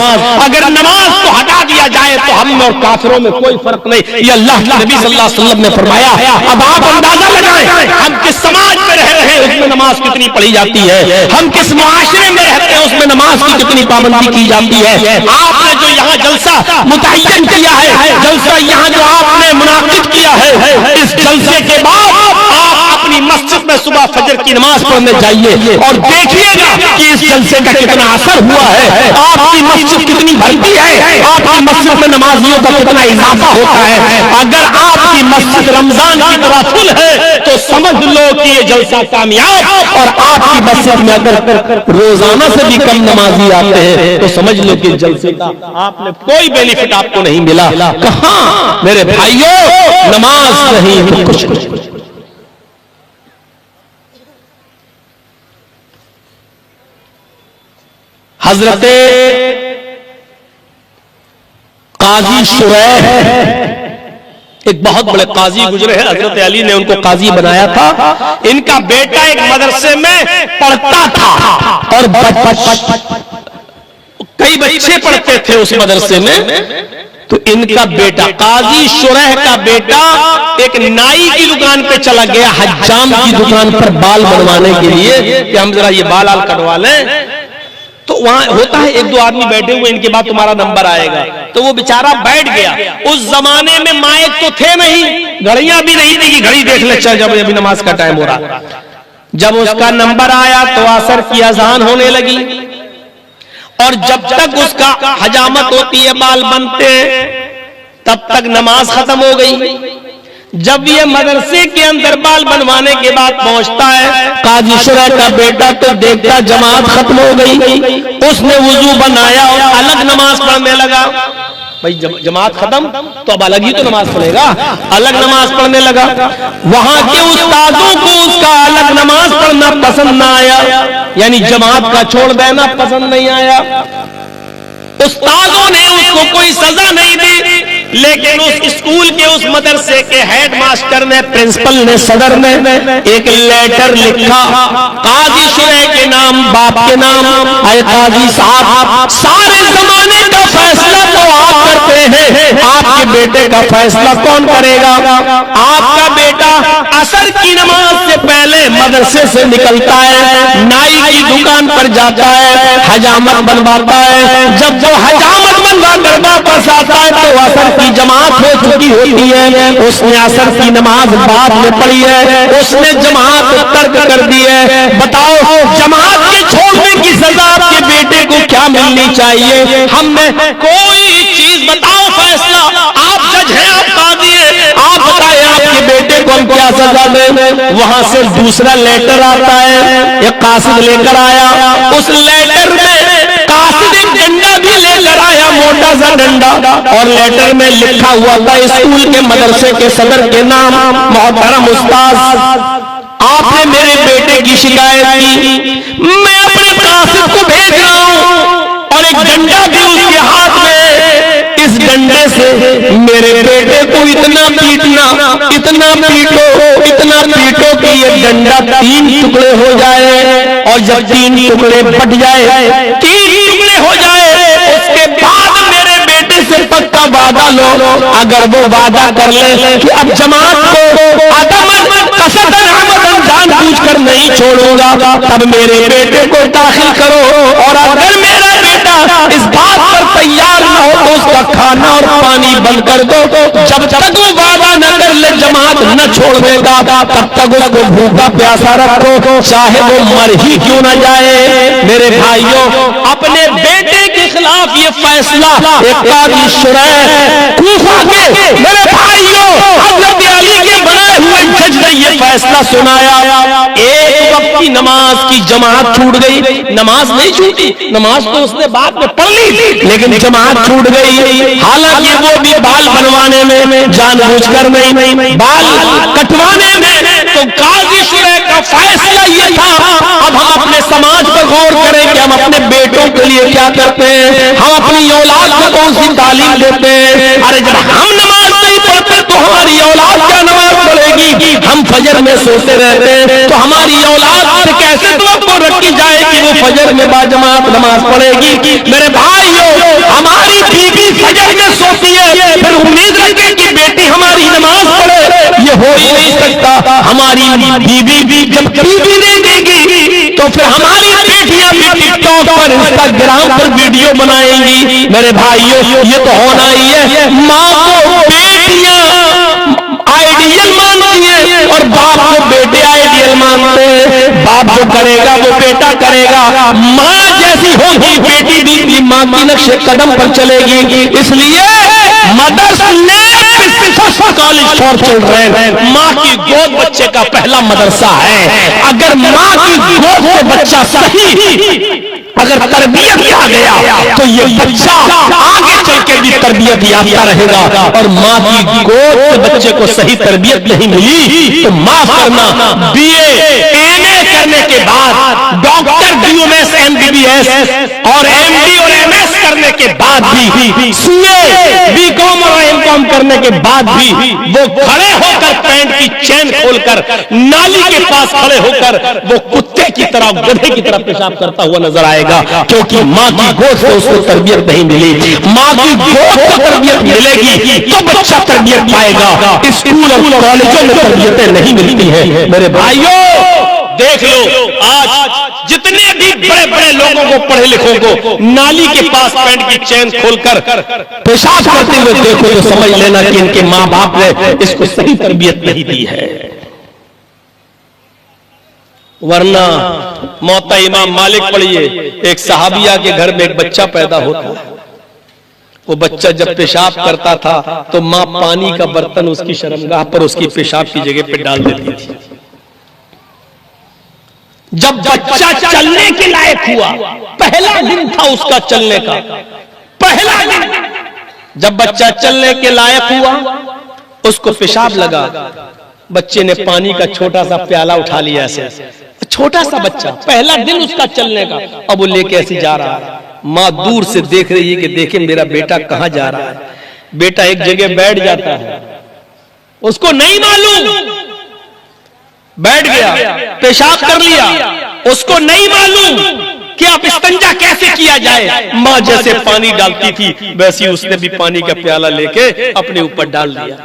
अगर नमाज को हटा दिया जाए तो हम और काफिरों में कोई फर्क नहीं। ये अल्लाह के नबी सल्लल्लाहु अलैहि वसल्लम ने फरमाया। अब आप अंदाजा लगाएं हम किस समाज में रह रहे हैं उसमें नमाज कितनी पढ़ी जाती है, हम किस मुआशरे में रहते हैं उसमें नमाज की कितनी पाबंदी की जाती है। आपने जो यहाँ जलसा मुतय्यन किया है, जलसा यहाँ जो आपने मुनाकिद किया है, इस जलसे के बाद आप अपनी मस्जिद में सुबह फजर की नमाज पढ़ने जाइए और देखिएगा कि इस जलसे का कितना असर हुआ है, आपकी मस्जिद कितनी भरती है, आपकी मस्जिद में नमाजियों का कितना इजाफा होता है। अगर आपकी मस्जिद रमजान की तरह फुल है तो समझ लो कि ये जलसा कामयाब, और आपकी मस्जिद में अगर रोजाना से भी कम नमाजी आते हैं तो समझ लो कि जलसे का आपने कोई बेनिफिट आपको नहीं मिला। कहां मेरे भाइयों नमाज नहीं तो कुछ। हजरत काजी शुरैह एक बहुत बड़े काजी गुजरे हैं, हजरत अली ने उनको काजी बनाया था। इनका बेटा एक मदरसे में पढ़ता था और कई बच्चे पढ़ते थे उस मदरसे में। तो इनका बेटा काजी शुरैह का बेटा एक नाई की दुकान पे चला गया, हज्जाम की दुकान पर बाल बनवाने के लिए कि हम जरा ये बाल आल कटवा लें। तो वहां होता है एक दो आदमी बैठे हुए, इनके बाद तुम्हारा नंबर आएगा। तो वो बेचारा बैठ गया। उस जमाने में माइक तो थे नहीं, घड़ियां भी नहीं थी कि घड़ी देख ले चल जब अभी नमाज का टाइम हो रहा। जब उसका नंबर आया तो असर की अजान होने लगी और जब तक उसका हजामत होती है, बाल बनते हैं, तब तक नमाज खत्म हो गई। जब ये मदरसे के अंदर बाल बनवाने के बाद पहुंचता है काजी शुरैह का बेटा तो देखता जमात खत्म हो गई। उसने वुजू बनाया और अलग नमाज पढ़ने लगा। भाई जमात खत्म तो अब अलग ही तो नमाज पढ़ेगा, अलग नमाज पढ़ने लगा। वहां के उस्तादों को उसका अलग नमाज पढ़ना पसंद ना आया, यानी जमात का छोड़ देना पसंद नहीं आया। उस्तादों ने उसको कोई सजा नहीं दी, लेकिन उस स्कूल के उस मदरसे के हेडमास्टर ने, प्रिंसिपल ने, सदर ने एक लेटर लिखा काजी शुरैह के नाम, बाप के नाम, अरे काजी साहब सारे जमाने का फैसला तो आप करते हैं, आपके बेटे का फैसला कौन करेगा? आपका बेटा असर की नमाज से पहले मदरसे से निकलता है, नाई की दुकान पर जाता है, हजामत बनवाता है। जब जो हजामत बनवा कर वापस आता है तो असर की जमात हो चुकी होती है। उसने असर की नमाज बाद में पढ़ी है, उसने जमात तर्क कर दी है। बताओ जमात के छोड़ने की सजा आपके बेटे को क्या मिलनी चाहिए? हमने कोई चीज बताओ, फैसला आप जज हैं, आप काजी हैं, आप बताएं आपके बेटे को हम क्या सजा दें। वहां से दूसरा लेटर आता है, एक कासिद लेकर आया। उस लेटर में कासिद एक डंडा भी लेकर आया, मोटा सा डंडा, और लेटर में लिखा हुआ था स्कूल के मदरसे के सदर के नाम, मोहतरम उस्ताद आपने मेरे बेटे की शिकायत की, मैं अपने कासिद को भेज रहा हूं और एक डंडा भी उसके हाथ में। इस डंडे से मेरे बेटे को इतना पीटना, इतना पीटो, इतना पीटो कि ये डंडा 3 टुकड़े हो जाए, और जब 3 टुकड़े बट जाए, 3 टुकड़े हो जाए, उसके बाद मेरे बेटे से पक्का वादा लो। अगर वो वादा कर ले कि अब जमात को जानबूझकर नहीं छोड़ूंगा, तब मेरे बेटे को दाखिल करो, और अगर मेरा बेटा इस बात पर तैयार न हो तो उसका खाना और पानी बंद कर दो। जब तक वो वादा न कर ले जमात न छोड़ने का, तब तक उसको भूखा प्यासा रखो, चाहे वो मर ही क्यों न जाए। मेरे भाइयों, अपने बेटे के खिलाफ ये फैसला एक काजी शुरैह कूफा के, मेरे भाइयों, हज़रत अली के बनाए हुए जज ने ये फैसला सुनाया। एक वक्त की नमाज की जमात छूट गई, नमाज नहीं छूटी, नमाज तो उसने बाद में पढ़ ली, लेकिन जमात छूट गई। हालांकि वो भी बाल बनवाने में जानबूझकर नहीं, बाल कटवाने में। तो काजी शुरैह का फैसला ये था, अब हम अपने समाज पर गौर करें कि हम अपने बेटों के लिए क्या करते हैं, हम अपनी औलाद को कौन सी तालीम देते हैं। अरे जब हम नमाज नहीं पढ़ते तो हमारी औलाद क्या नमाज पढ़ेगी। हम फजर में सोते रहते हैं तो हमारी औलाद से कैसे तो रखी जाए कि वो फजर में बाजमात नमाज पढ़ेगी। मेरे भाइयों, हमारी बीवी फजर में सोती है, फिर उम्मीद रखें कि बेटी हमारी नमाज पढ़े, ये हो ही नहीं सकता। हमारी बीवी जब टीवी नहीं देगी तो फिर हमारी बेटियां भी टिकटॉक पर, इंस्टाग्राम पर वीडियो बनाएंगी। मेरे भाइयों, ये तो होना ही है। माँ को बेटियां आइडियल मानती है और बाप को बेटे आइडियल मानते हैं। बाप जो करेगा वो बेटा करेगा। माँ जैसी होगी बेटी भी माँ की नक्शे कदम पर चलेगी। इसलिए मदर्स कॉलेज फॉर चिल्ड्रन, माँ की गोद बच्चे का पहला मदरसा है। अगर माँ की गोद से बच्चा सही अगर तरबियत आ गया तो ये बच्चा आगे चल के भी तरबियत याफ्ता रहेगा। और माँ की गोद से बच्चे को सही तरबियत नहीं मिली तो माफ करना, BA MA करने के बाद, डॉक्टर DMS MBBS और MD और MS करने के बाद भी, CA BCom और MCom करने के बाद भी वो खड़े होकर पैंट की चैन खोलकर नाली के पास खड़े होकर वो कुत्ते की तरह, गधे की तरह पेशाब करता हुआ नजर आएगा। क्योंकि माँ की गोद से उसको तरबियत नहीं मिली। माँ की गोद से तरबियत मिलेगी तो बच्चा तरबियत पाएगा। स्कूल और कॉलेजों में तरबियतें नहीं मिलती है। मेरे भाइयों, देख लो आज जितने भी बड़े बड़े लोगों को, पढ़े लिखों को, नाली के पास पैंट की चैन खोलकर पेशाब करते हुए देखो तो समझ लेना कि इनके माँ बाप ने इसको सही तरबियत नहीं दी है। वरना मौता इमाम मालिक पढ़िए, एक सहाबिया के घर में एक बच्चा पैदा होता। वो बच्चा जब पेशाब करता था तो माँ पानी का बर्तन उसकी शर्मगाह पर उसकी पेशाब की जगह पे डाल देती थी। जब बच्चा चलने के लायक हुआ, पहला दिन था उसका चलने का, पहला दिन जब बच्चा चलने के लायक हुआ, उसको पेशाब लगा। बच्चे ने पानी का छोटा सा प्याला उठा लिया ऐसे, छोटा सा बच्चा, पहला दिन उसका चलने का। अब वो लेके ऐसे जा रहा है। माँ दूर से देख रही है कि देखे मेरा बेटा कहां जा रहा है। बेटा एक जगह बैठ जाता है, उसको नहीं मालूम, बैठ गया, पेशाब कर लिया, उसको नहीं मालूम कि अब इस्तिंजा कैसे किया जाए। माँ जैसे पानी डालती थी वैसी उसने भी पानी का प्याला लेके अपने ऊपर डाल दिया।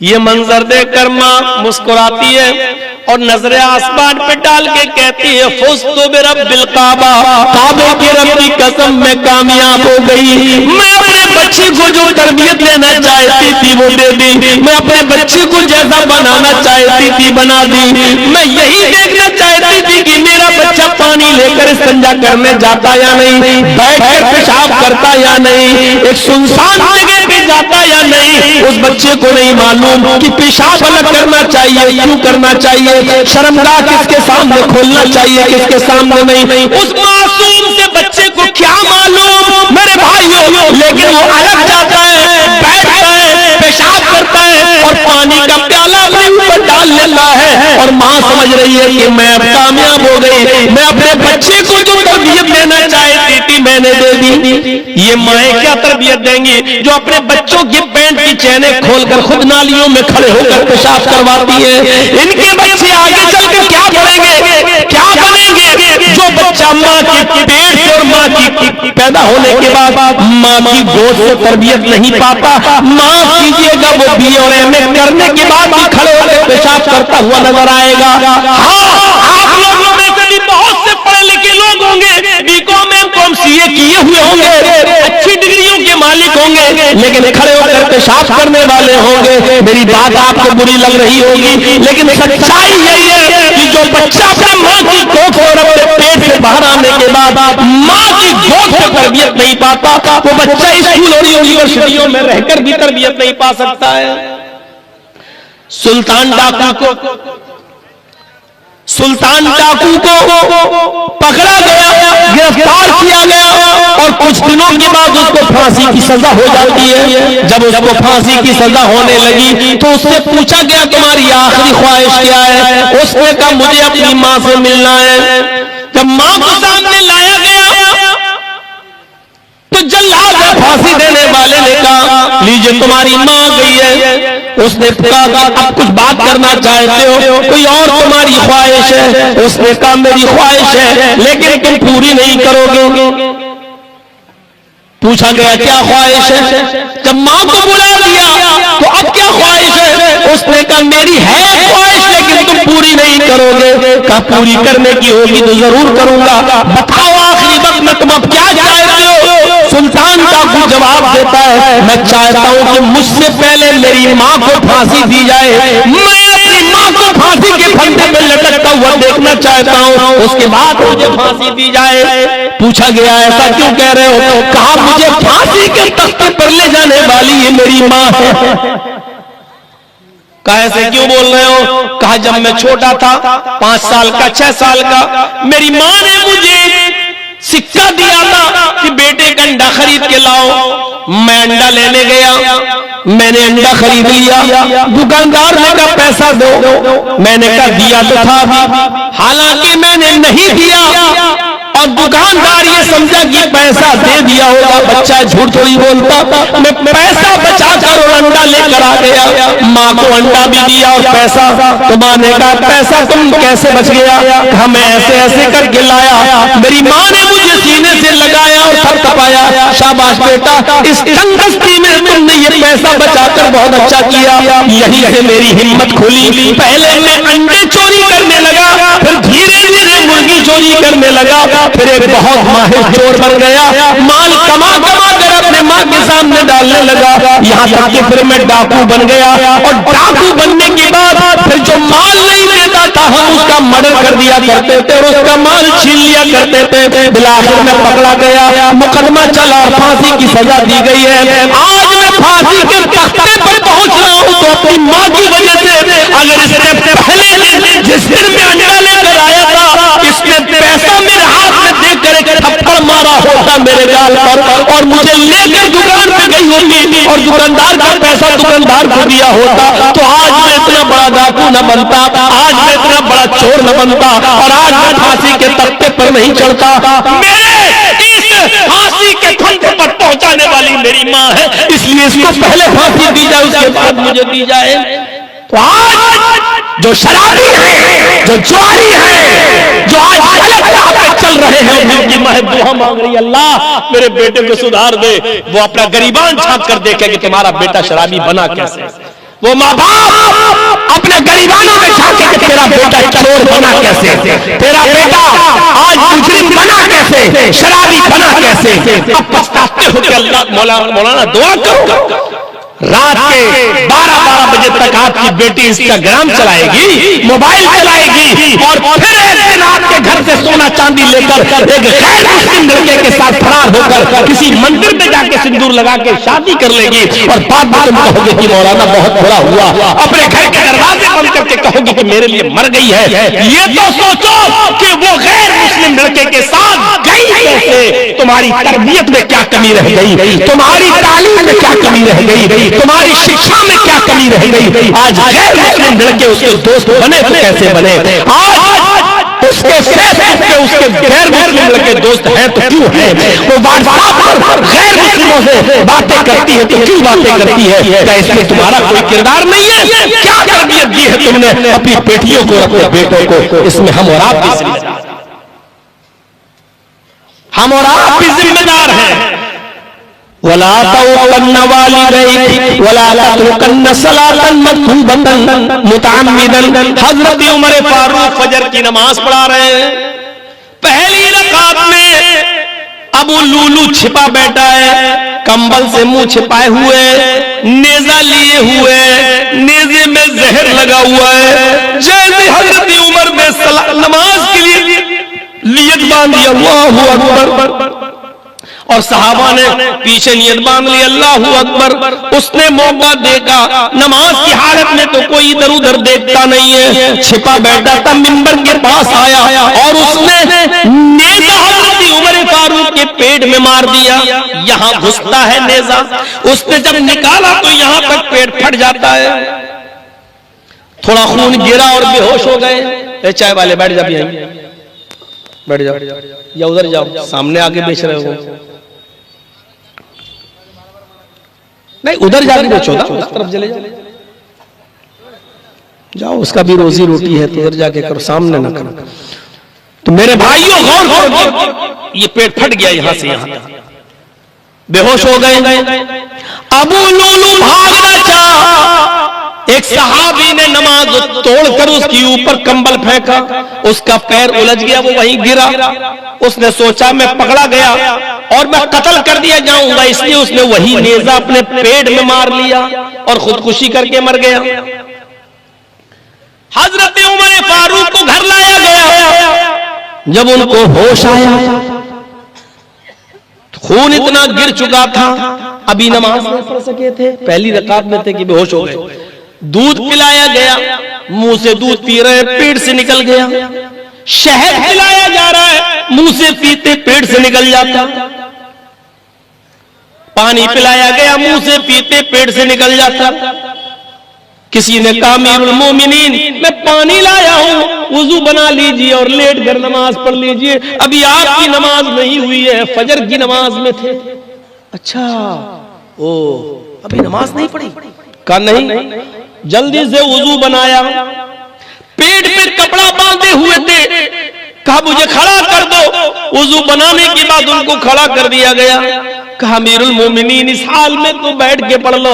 ये मंजर देखकर माँ मुस्कुराती है और नजरें आसमान पे डाल के कहती है, फुज़्तु बिरब्बिल काबा, काबे की रब की कसम में कामयाब हो गई। मैं अपने बच्चे को जो तरबियत देना चाहती थी वो दे दी। मैं अपने बच्चे को जैसा बनाना चाहती थी बना दी। मैं यही देखना चाहती थी कि मेरा बच्चा पानी लेकर इस्तिंजा करने जाता या नहीं, बैठकर पेशाब करता या नहीं, एक सुनसान जगह पे जाता या नहीं। उस बच्चे को नहीं मालूम कि पेशाब अलग करना चाहिए, क्यों करना चाहिए, शर्मगाह किसके सामने खोलना चाहिए, किसके सामने नहीं। उस मासूम से बच्चे को क्या मालूम मेरे भाइयों। लेकिन वो अलग जाता है, बैठता है, पेशाब करता है और पानी का प्याला अपने ऊपर डाल लेता है। और माँ समझ रही है कि मैं अब कामयाब हो गई, मैं अपने बच्चे को जो तरबियत देना चाहती थी मैंने दे दी। ये माएँ क्या तरबियत देंगी जो अपने बच्चों की पैंट की चैनें खोलकर खुद नालियों में खड़े होकर पेशाब करवाती है। इनके बच्चे आगे चलकर क्या करेंगे, क्या बनेंगे। जो बच्चा माँ के पेट से और माँ की पैदा होने के बाद माँ की गोद से तरबियत नहीं पाता, माफ कीजिएगा वो BA और MA करने के बाद भी खड़े होकर पेशाब करता हुआ नजर आएगा। हाँ, आप लोगों में से भी बहुत से पढ़े लिखे लोग होंगे, BCom MCom CA किए हुए होंगे, अच्छी डिग्रियों के मालिक होंगे, लेकिन खड़े होकर पेशाब करने वाले होंगे। मेरी बात आपको बुरी लग रही होगी, लेकिन सच्चाई यही है कि जो बच्चा अपने माँ की गोद से और अपने पेट से बाहर आने के बाद माँ की गोद से तरबियत नहीं पाता, वो बच्चा स्कूल और यूनिवर्सिटियों में रहकर भी तरबियत नहीं पा सकता है। सुल्तान डाकू को सुल्तान डाकू को पकड़ा गया, गिरफ्तार किया गया और कुछ दिनों के बाद उसको फांसी की सजा हो जाती है। जब उसको फांसी की सजा होने लगी तो उससे पूछा गया तुम्हारी आखिरी ख्वाहिश क्या है? उसने कहा मुझे अपनी मां से मिलना है। जब मां को सामने लाया गया तो जल्लाद फांसी देने वाले ने कहा लीजिए तुम्हारी मां आ गई है। उसने कहा आप कुछ बात करना चाहते हो, कोई और तुम्हारी ख्वाहिश है? उसने कहा मेरी ख्वाहिश है लेकिन तुम पूरी नहीं करोगे। पूछा गया क्या ख्वाहिश है? जब मां को बुला लिया तो अब क्या ख्वाहिश है? उसने कहा मेरी है ख्वाहिश लेकिन तुम पूरी नहीं करोगे। कहा पूरी करने की होगी तो जरूर करूंगा, बताओ आखिरी वक्त में तुम अब क्या चाहते हो? सुल्तान डाकू जवाब देता है मैं चाहता हूं कि मुझसे पहले मेरी मां को फांसी दी जाए, मैं अपनी मां को फांसी के फंदे में लटकता हुआ देखना चाहता हूं, उसके बाद मुझे फांसी दी जाए। पूछा गया ऐसा क्यों कह रहे हो? कहा मुझे फांसी के तख्ते पर ले जाने वाली ये मेरी मां है। कहा ऐसे क्यों बोल रहे हो? कहा जब मैं छोटा था 5 साल का 6 साल का, मेरी मां ने मुझे सिक्का दिया था कि बेटे का अंडा खरीद के लाओ। मैं अंडा लेने गया, मैंने अंडा खरीद लिया, दुकानदार ने कहा पैसा दो, मैंने कहा दिया तो था, हालांकि मैंने नहीं दिया और दुकानदार ये समझा कि पैसा दे दिया होगा, बच्चा झूठ थोड़ी बोलता। मैं पैसा बचाकर और अंडा लेकर आ गया, माँ को अंडा भी दिया और पैसा। तो माँ ने कहा पैसा तुम कैसे बच गया? कहा मैं ऐसे ऐसे करके लाया, मेरी माँ ने मुझे सीने से लगाया और थपथपाया, शाबाश बेटा इस तंगस्ती में तुमने ये पैसा बचाकर बहुत अच्छा किया। यहीं से मेरी हिम्मत खुली, पहले मैं अंडे चोरी करने लगा, फिर धीरे धीरे मुर्गी चोरी करने लगा, फिर एक बहुत माहिर चोर बन गया, माल कमा कमा कर अपने माँ के सामने डालने लगा, यहाँ तक कि फिर मैं डाकू बन गया और डाकू बनने के बाद फिर जो माल नहीं देता था हम उसका मर्डर कर दिया करते थे और उसका माल छीन लिया करते थे। बिलाखिर में पकड़ा गया, मुकदमा चला, फांसी की सजा दी गई है। आज मैं फांसी के तख्ते पर पहुंच रहा हूं तो अपनी माँ की वजह से। अगर इसने पहले जिस दिन में अंडा लेकर आया था इसने पैसा मेरे हाथ में देकर एक थप्पड़ मारा होता मेरे गाल पर और मुझे लेकर दुकान पे गई होती और दुकानदार का पैसा दुकानदार को दिया होता तो आज मैं इतना बड़ा डाकू न बनता, आज मैं इतना बड़ा चोर न बनता और आज मैं फांसी के तख्ते पर नहीं चढ़ता। मेरे इस फांसी के फंदे पर पहुंचाने वाली मेरी माँ है, इसलिए इसको पहले फांसी दी जाए उसके बाद मुझे दी जाए। तो आज जो शराबी है, जो जुआरी है, जो आज गलत राह पे चल रहे हैं, उनकी मां दुआ मांग रही है अल्लाह मेरे बेटे को सुधार दे। वो अपना गरीबान छाप कर देखे कि तुम्हारा बेटा शराबी बना कैसे। वो माँ बाप अपने गरीबानों में झांके कि तेरा बेटा चोर बना कैसे, तेरा बेटा आज मुजरिम बना कैसे, शराबी बना कैसे। अब पछताते हो कि अल्लाह मौलाना दुआ करो। रात के 12-12 बजे तक आपकी बेटी इंस्टाग्राम चलाएगी, मोबाइल चलाएगी और फिर एक दिन आपके घर से सोना चांदी लेकर एक गैर मुस्लिम लड़के के साथ फरार होकर किसी मंदिर में जाके सिंदूर लगा के शादी कर लेगी और बाद में तुम कहोगे कि मौलाना बहुत बुरा हुआ। अपने घर के दरवाजे बंद करके कहोगे कि मेरे लिए मर गई है। ये तो सोचो कि वो गैर मुस्लिम लड़के के साथ गई कैसे। तुम्हारी तरबियत में क्या कमी रह गई, तुम्हारी तालीम में क्या कमी रह गई, तुम्हारी शिक्षा में क्या कमी रह गई। आज गैर मुस्लिम लड़के उसके दोस्त बने तो कैसे बने। आज उसके फेसबुक पे उसके गैर मुस्लिम लड़के दोस्त हैं तो क्यों हैं। वो व्हाट्सएप पर गैर मुस्लिमों से बातें करती है तो क्यों बातें करती है। क्या इसमें तुम्हारा कोई किरदार नहीं है? क्या तरबियत दी है तुमने अपनी बेटियों को, अपने बेटों को। इसमें हम और आप भी जिम्मेदार हैं। वला तउकन्न वालिदैन वला ततरुकन्न सलातन मकतूबतन मुतअम्मिदन। हजरत उमर फारूक फजर की नमाज पढ़ा रहे हैं, पहली रकात में अबू लूलू छिपा बैठा है, कंबल से मुंह छिपाए हुए, नेजा लिए हुए, नेजे में जहर लगा हुआ है। जैसे हजरत उमर ने नमाज के लिए नियत बांधी अल्लाहु अकबर, और सहाबा ने पीछे नियत बांध ली, अल्लाहू अकबर। उसने मौका देखा, नमाज की हालत में तो कोई इधर उधर देखता नहीं है, छिपा बैठा था, मिंबर के पास आया और उसने नेज़ा हज़रत उमर फारूक के पेट में मार दिया। यहाँ घुसता है नेज़ा, उसने जब निकाला तो यहाँ तक पेट फट जाता है, थोड़ा खून गिरा और बेहोश हो गए। चाय वाले बैठ जा, बैठ जाओ या उधर जाओ, सामने आके बेच रहे हो, नहीं उधर जाके बेचो ना, उस तरफ चले जाओ, जाओ, उसका भी रोजी रोटी है तो उधर जाके करो, सामने ना करो। तो मेरे भाइयों गौर करो, ये पेट फट गया यहां से यहां, बेहोश हो गए। अबू लूलू भागना चाहा, एक सहाबी ने नमाज तोड़कर उसके ऊपर कंबल फेंका, उसका पैर उलझ गया, वो वहीं गिरा। उसने सोचा मैं पकड़ा गया और मैं कत्ल कर दिया जाऊंगा, इसलिए उसने वही नेज़ा अपने पेट में मार लिया और खुदकुशी करके मर गया। हजरत उमर फारूक को घर लाया गया, जब उनको होश आया खून इतना गिर चुका था, अभी नमाज नहीं पढ़ सके थे, पहली रकात में थे कि बेहोश हो गए। दूध पिलाया गया, मुंह से दूध पी रहे, पेट से निकल गया। शहद पिलाया जा रहा है, मुंह से पीते पेट से निकल जाता। पानी पिलाया गया, मुंह से पीते पेट से निकल जाता। किसी ने कहा अमीरुल मोमिनीन मैं पानी लाया हूं, वुजू बना लीजिए और लेट कर नमाज पढ़ लीजिए, अभी आपकी नमाज नहीं हुई है, फजर की नमाज में थे। अच्छा, ओ अभी नमाज नहीं पढ़ी? कहा नहीं। जल्दी से वुजू बनाया, पेट पे कपड़ा बांधे हुए थे, कहा मुझे खड़ा कर दो। वुजू बनाने के बाद उनको खड़ा कर दिया गया। कहा अमीरुल मोमिनीन इस हाल में तो बैठ के पढ़ लो,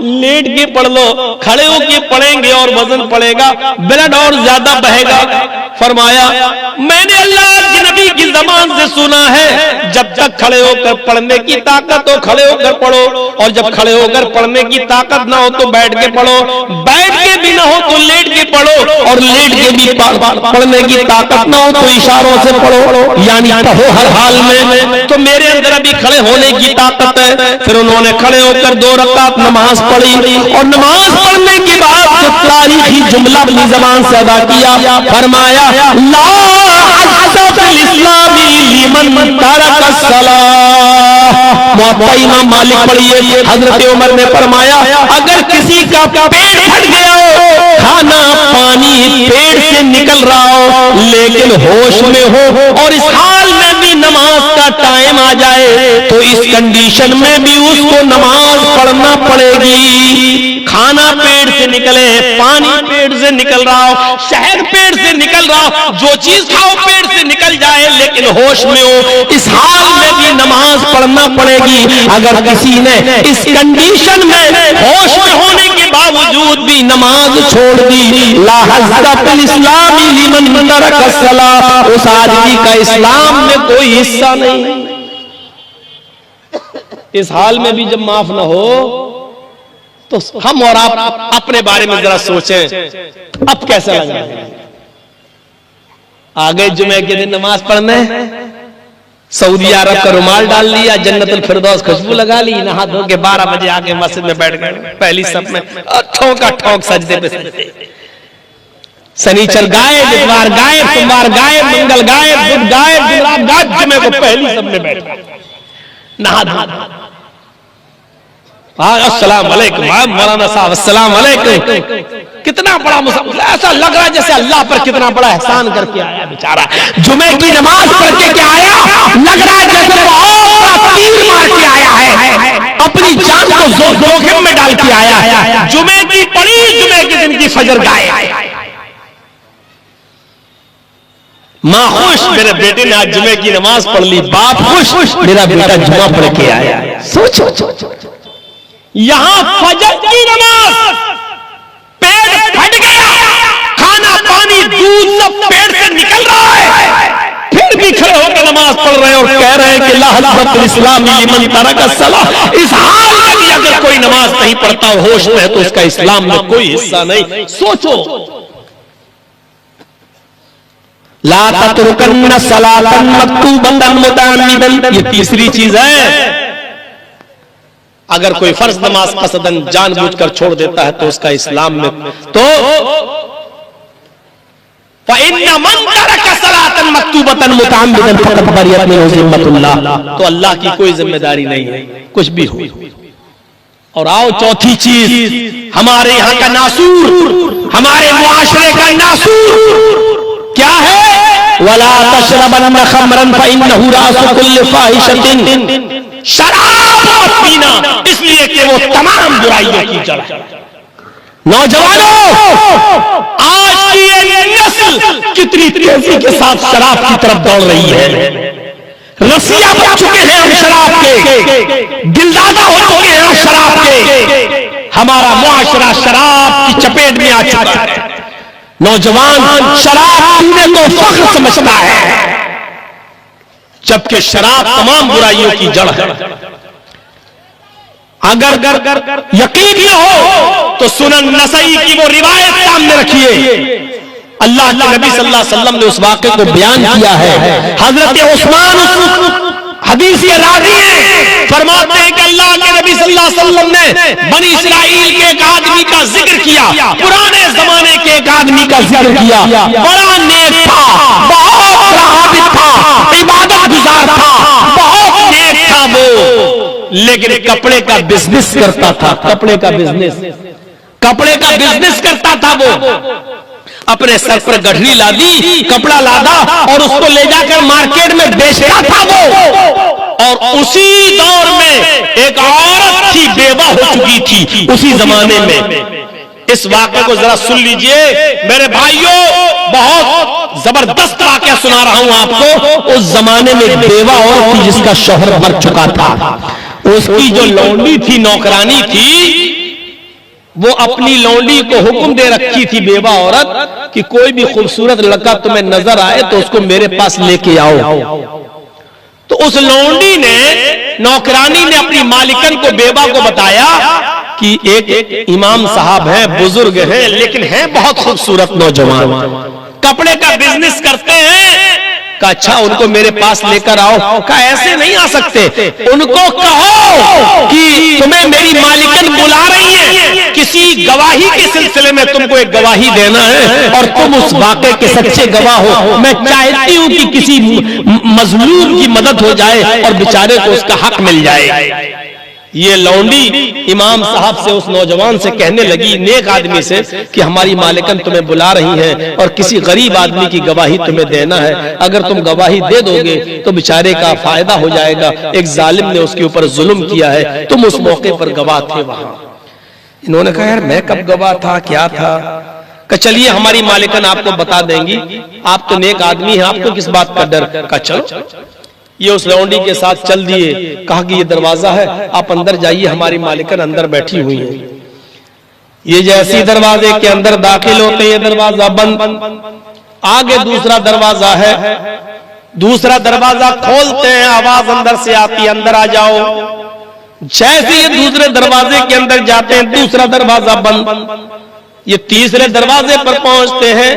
लेट के पढ़ लो, खड़े होके पढ़ेंगे और वजन पड़ेगा, ब्लड और ज्यादा बहेगा। फरमाया मैंने अल्लाह के नबी की ज़बान से सुना है, जब तक खड़े होकर पढ़ने की ताकत हो खड़े होकर पढ़ो, और जब खड़े होकर पढ़ने की ताकत ना हो तो बैठ के पढ़ो, बैठ के भी ना हो तो लेट के पढ़ो, और लेट के भी पढ़ने की ताकत ना हो तो इशारों से पढ़ो, यानी पढ़ो हर हाल में। तो मेरे अंदर अभी खड़े होने की ताकत है। फिर उन्होंने खड़े होकर 2 रकात नमाज पढ़ी, और नमाज पढ़ने के बाद जो तारीखी जुमला अपनी ज़बान से अदा किया, फरमाया ला अज़्ज़ा फिल इस्लामी लिमन तरका सलाह। मुअत्ता इमाम मालिक पढ़िए, हजरत उमर ने फरमाया अगर किसी का पेट फट गया हो, खाना पानी पेट से निकल रहा हो, लेकिन होश में हो और इस हाल में भी नमाज का टाइम आ जाए, तो इस कंडीशन में भी उसको नमाज पढ़ना पड़ेगी। खाना पेट से निकले, पानी पेट से निकल रहा हो, शहद पेट से निकल रहा हो, जो चीज खाओ पेट से निकल जाए, लेकिन होश में हो, इस हाल में भी नमाज पढ़ना पड़ेगी। अगर किसी ने इस कंडीशन में होश में होने के बावजूद भी नमाज छोड़ दी, ला हज़्ज़ा फिल इस्लामी लिमन तरका सलाह, उस आदमी का इस्लाम में कोई हिस्सा नहीं। इस हाल में भी जब माफ ना हो तो हम और आप अपने बारे में जरा सोचें, अब कैसा लग रहा है? आगे जुमे के दिन नमाज पढ़ने, सऊदी अरब का रुमाल डाल लिया, जन्नतुल फिरदौस खुशबू लगा ली, नहा धो के 12 बजे आके मस्जिद में बैठ गए, पहली सब में ठोंका ठोंक सजदे पे सजदे। शनिचर गायब, इतवार गायब, सोमवार गायब, मंगल गायब, बुध गायब, जुमेरात गायब, जुमे को पहली सब में बैठ गए, नहा धो। अस्सलाम वालेकुम मौलाना साहब, अस्सलाम वालेकुम। कितना बड़ा मुसलमान, ऐसा लग रहा है जैसे अल्लाह पर कितना बड़ा एहसान करके आया बेचारा। जुमे की नमाज पढ़ के क्या आया, लग रहा है जैसे वो और तीर मार के आया है, अपनी जान को जोखिम में डाल के आया है। जुमे की पड़ी, जुमे के दिन की फजर गायब। माँ खुश, मेरे बेटे ने आज जुमे की नमाज पढ़ ली, बाप खुश, मेरा बेटा जुमा पढ़ के आया। सोचो, यहां फजर की नमाज, पेट फट गया, खाना पानी दूध सब पेट से निकल रहा है, फिर भी खड़े होकर नमाज पढ़ रहे हैं और कह रहे हैं कि ला हज़्ज़ा फिल इस्लामी लिमन तरका सलाह। इस हाल में भी अगर कोई नमाज नहीं पढ़ता और होश में है तो उसका इस्लाम में कोई हिस्सा नहीं। सोचो, ला ततरुकन्न सलातन मक्तूबतन मुतअम्मिदन, ये तीसरी चीज है। अगर कोई फर्ज नमाज कसदन जानबूझकर छोड़ देता है तो उसका इस्लाम में तो फ़इन्न मन तरक सलातन मक्तूबतन मुतअम्मिदन फ़क़द बरियत मिन्हु ज़िम्मतुल्लाह, तो अल्लाह की कोई जिम्मेदारी नहीं है कुछ भी हो। और आओ चौथी चीज, हमारे यहाँ का नासूर, हमारे मुआशरे का नासूर क्या है? वला तशरबन्न खमरन फ़इन्नहु रासु कुल्लि फ़ाहिशतिन, शराब मत पीना इसलिए कि वो तमाम बुराइयों की जड़ है। नौजवानों, आज की ये नस्ल कितनी तेजी के साथ शराब की तरफ दौड़ रही है। रसिया बन चुके हैं हम शराब के, दिलदादा हो चुके हैं हम शराब के। हमारा मुआशरा शराब की चपेट में आ चुका है। नौजवान शराब पीने को फख्र समझता है, जबकि शराब तमाम बुराइयों की जड़ है। अगर यकीन न हो तो सुनन नसई की वो रिवायत सामने रखिए। अल्लाह के नबी सल्लल्लाहु अलैहि वसल्लम ने उस वाक़े को बयान किया है। हजरत उस्मान हदीस ये रावी है, फरमाते हैं कि अल्लाह के नबी सल्लल्लाहु अलैहि वसल्लम ने बनी इस्राइल के एक आदमी का जिक्र किया, पुराने जमाने के एक आदमी का जिक्र किया। बड़ा नेक था, बहुत आबिद था, इबादत गुजार था, बहुत नेक था वो, लेकिन कपड़े का बिजनेस करता था। कपड़े का बिजनेस करता था वो। अपने सर पर गठरी लादी, कपड़ा लादा और उसको ले जाकर मार्केट में बेचता था वो। और उसी दौर में एक औरत थी, बेवा हो चुकी थी उसी जमाने में। इस वाक़े को जरा सुन लीजिए मेरे भाइयों, बहुत जबरदस्त वाक़या सुना रहा हूं आपको। उस जमाने में एक बेवा औरत थी जिसका शौहर मर चुका था। उसकी जो लौंडी थी, नौकरानी थी, वो अपनी लौंडी को हुक्म दे रखी थी, बेवा औरत, कि कोई भी खूबसूरत लड़का तुम्हें नजर आए तो उसको मेरे पास लेके आओ। तो उस लौंडी ने, नौकरानी ने अपनी मालिकन को, बेवा को बताया कि एक इमाम साहब हैं, बुजुर्ग हैं, लेकिन हैं बहुत खूबसूरत नौजवान, कपड़े का बिजनेस करते हैं। का अच्छा, उनको मेरे पास लेकर आओ। का ऐसे नहीं आ सकते, उनको कहो कि तुम्हें मेरी मालिकन बुला रही है, किसी गवाही के सिलसिले में तुमको एक गवाही देना है और तुम उस वाक़े के सच्चे गवाह हो। मैं चाहती हूं कि किसी मजलूम की मदद हो जाए और बेचारे को उसका हक मिल जाए। ये लौंडी इमाम साहब से, उस नौजवान से कहने लगी, नेक आदमी से, कि हमारी मालिकन तुम्हें बुला रही है और किसी गरीब आदमी की गवाही तुम्हें देना है। अगर तुम गवाही दे दोगे तो बेचारे का फायदा हो जाएगा। एक जालिम ने उसके ऊपर जुल्म किया है, तुम उस मौके पर गवाह थे वहां। इन्होंने कहा, यार मैं कब गवाह था, क्या था? कि चलिए हमारी मालिकन आपको बता देंगी, आप तो नेक आदमी हैं, आपको किस बात का डर? का चलो। ये उस लौंडी के साथ चल दिए। कहा कि ये दरवाजा है, आप अंदर जाइए, हमारी मालिकन अंदर बैठी हुई है। ये जैसी दरवाजे के अंदर दाखिल होते, ये दरवाजा बंद। आगे दूसरा दरवाजा है, दूसरा दरवाजा खोलते हैं, आवाज अंदर से आती है, अंदर आ जाओ। जैसे ये दूसरे दरवाजे के अंदर जाते हैं, दूसरा दरवाजा बंद। ये तीसरे दरवाजे पर पहुंचते हैं,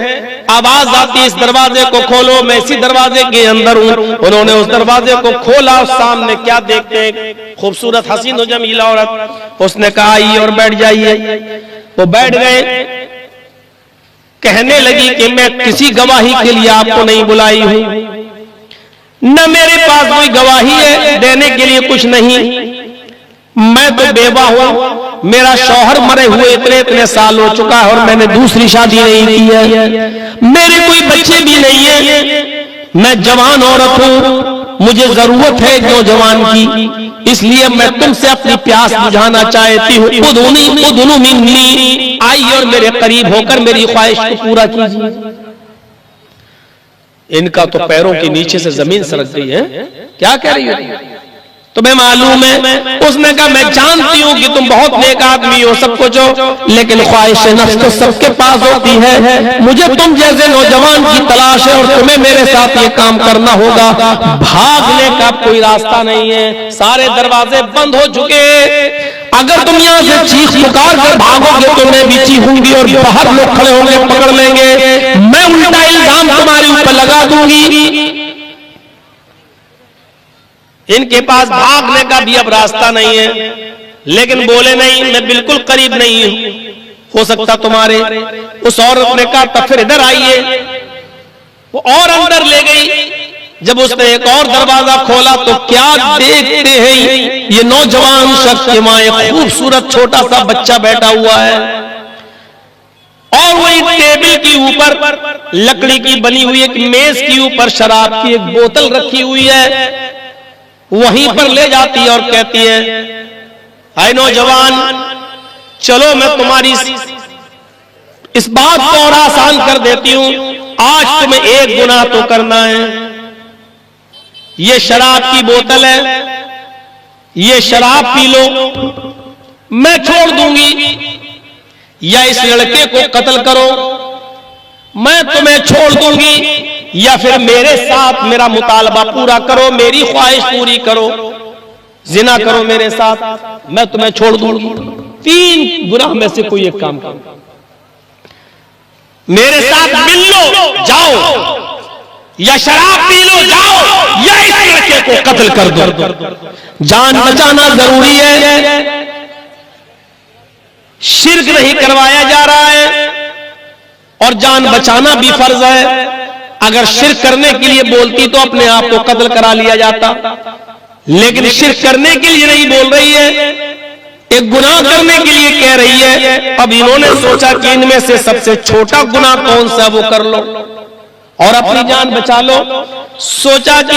आवाज आती है, इस दरवाजे को खोलो। मैं इसी दरवाजे के अंदर हूं। उन्होंने उस दरवाजे को खोला, सामने क्या देखते हैं? खूबसूरत हसीन जमीला औरत। उसने कहा, आइए और बैठ जाइए। वो बैठ गए। कहने लगी कि मैं किसी गवाही के लिए आपको नहीं बुलाई हूं, न मेरे पास कोई गवाही है देने के लिए, कुछ नहीं। मैं तो बेवा हूं, मेरा शौहर मरे हुए इतने साल हो चुका है और मैंने दूसरी शादी नहीं की है। मेरे कोई बच्चे भी नहीं है। मैं जवान औरत हूं, मुझे जरूरत है नौजवान की, इसलिए मैं तुमसे अपनी प्यास बुझाना चाहती हूँ। उदुनु मिन्नी, आइए और मेरे करीब होकर मेरी ख्वाहिश को पूरा कीजिए। इनका तो पैरों के नीचे से जमीन सरक गई है। क्या कह रही हो? तुम्हें मालूम है? उसने कहा, मैं जानती हूँ कि तुम बहुत नेक आदमी हो, सब कुछ हो, लेकिन ख्वाहिश नफ्स तो सबके पास होती है। मुझे तुम जैसे नौजवान की तलाश है और तुम्हें मेरे साथ ये काम करना होगा। भागने का कोई रास्ता नहीं है, सारे दरवाजे बंद हो चुके। अगर तुम यहाँ से चीख पुकार कर भागोगे तो मैं भी चीखूंगी और बाहर लोग खड़े होंगे, पकड़ लेंगे। मैं उल्टा इल्जाम तुम्हारे ऊपर लगा दूंगी। इनके पास भागने का भी अब रास्ता नहीं है, लेकिन बोले नहीं, मैं बिल्कुल करीब नहीं हूं, हो सकता तुम्हारे। उस औरत ने कहा तब फिर इधर आइए। वो और अंदर ले गई। जब उसने एक और दरवाजा खोला तो क्या देखते हैं, ये नौजवान शख्स के वहां एक खूबसूरत छोटा सा बच्चा बैठा हुआ है, और वही टेबल के ऊपर लकड़ी की बनी हुई एक मेज के ऊपर शराब की एक बोतल रखी हुई है। वहीं पर ले जाती है और कहती है, हाय नौजवान, चलो मैं तुम्हारी इस बात को और आसान कर देती हूं। आज तुम्हें एक गुनाह तो करना है, ये शराब की बोतल है, ये शराब पी लो, मैं छोड़ दूंगी, या इस लड़के को कत्ल करो, मैं तुम्हें छोड़ दूंगी, या फिर मेरे साथ मेरा मुतालबा पूरा करो, मेरी ख्वाहिश पूरी करो, जिना करो मेरे साथ, मैं तुम्हें छोड़ दूंगी। 3 गुनाह में से कोई एक काम करो, मेरे साथ मिल लो जाओ, या शराब पी लो जाओ, या इस लड़के को कत्ल कर दो। जान बचाना जरूरी है, शिर्क नहीं करवाया जा रहा है, और जान बचाना भी फर्ज है। अगर शिर्क करने के लिए बोलती तो अपने आप को कत्ल करा लिया जाता, लेकिन शिर्क करने के लिए नहीं बोल रही है, एक गुनाह करने के लिए कह रही है। अब इन्होंने सोचा कि इनमें से सबसे छोटा गुनाह कौन सा, वो कर लो और अपनी जान बचा लो। सोचा कि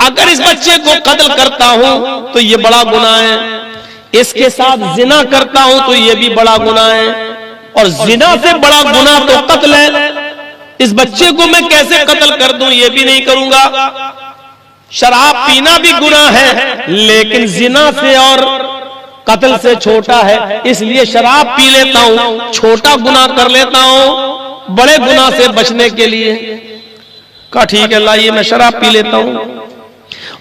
अगर इस बच्चे को कत्ल करता हूं तो ये बड़ा गुनाह है, इसके साथ जिना करता हूं तो ये भी बड़ा गुनाह है, और जिना से बड़ा गुनाह तो कत्ल है। इस बच्चे को मैं कैसे कत्ल कर दूं, ये भी नहीं करूंगा। शराब पीना भी गुनाह है, लेकिन जिना से और कत्ल से छोटा है, इसलिए शराब पी लेता हूं, छोटा गुनाह कर लेता हूं बड़े गुनाह से बचने के लिए। कहा ठीक है, लाइए मैं शराब पी लेता हूं।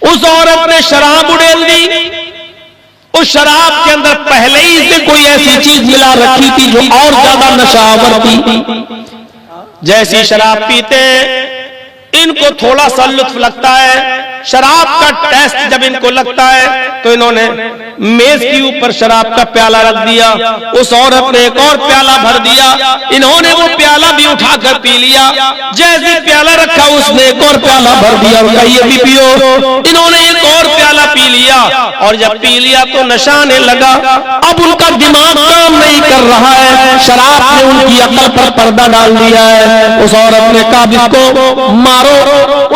उस औरत ने शराब उड़ेल दी। उस शराब के अंदर पहले ही से कोई ऐसी चीज मिला रखी थी जो और ज्यादा नशावर थी। जैसी शराब पीते इनको थोड़ा सा लुत्फ लगता है, शराब का टेस्ट जब इनको लगता है तो इन्होंने मेज के ऊपर शराब का प्याला रख दिया। उस औरत ने एक और प्याला भर दिया, इन्होंने वो प्याला भी उठाकर पी लिया। जैसे प्याला रखा उसने एक और प्याला भर दिया और कहा ये भी पियो। इन्होंने एक और प्याला पी लिया, और जब पी लिया तो नशा आने लगा। अब उनका दिमाग काम नहीं कर रहा है, शराब ने उनकी अकल पर पर्दा डाल दिया है। उस औरत ने कहा इसको मारो।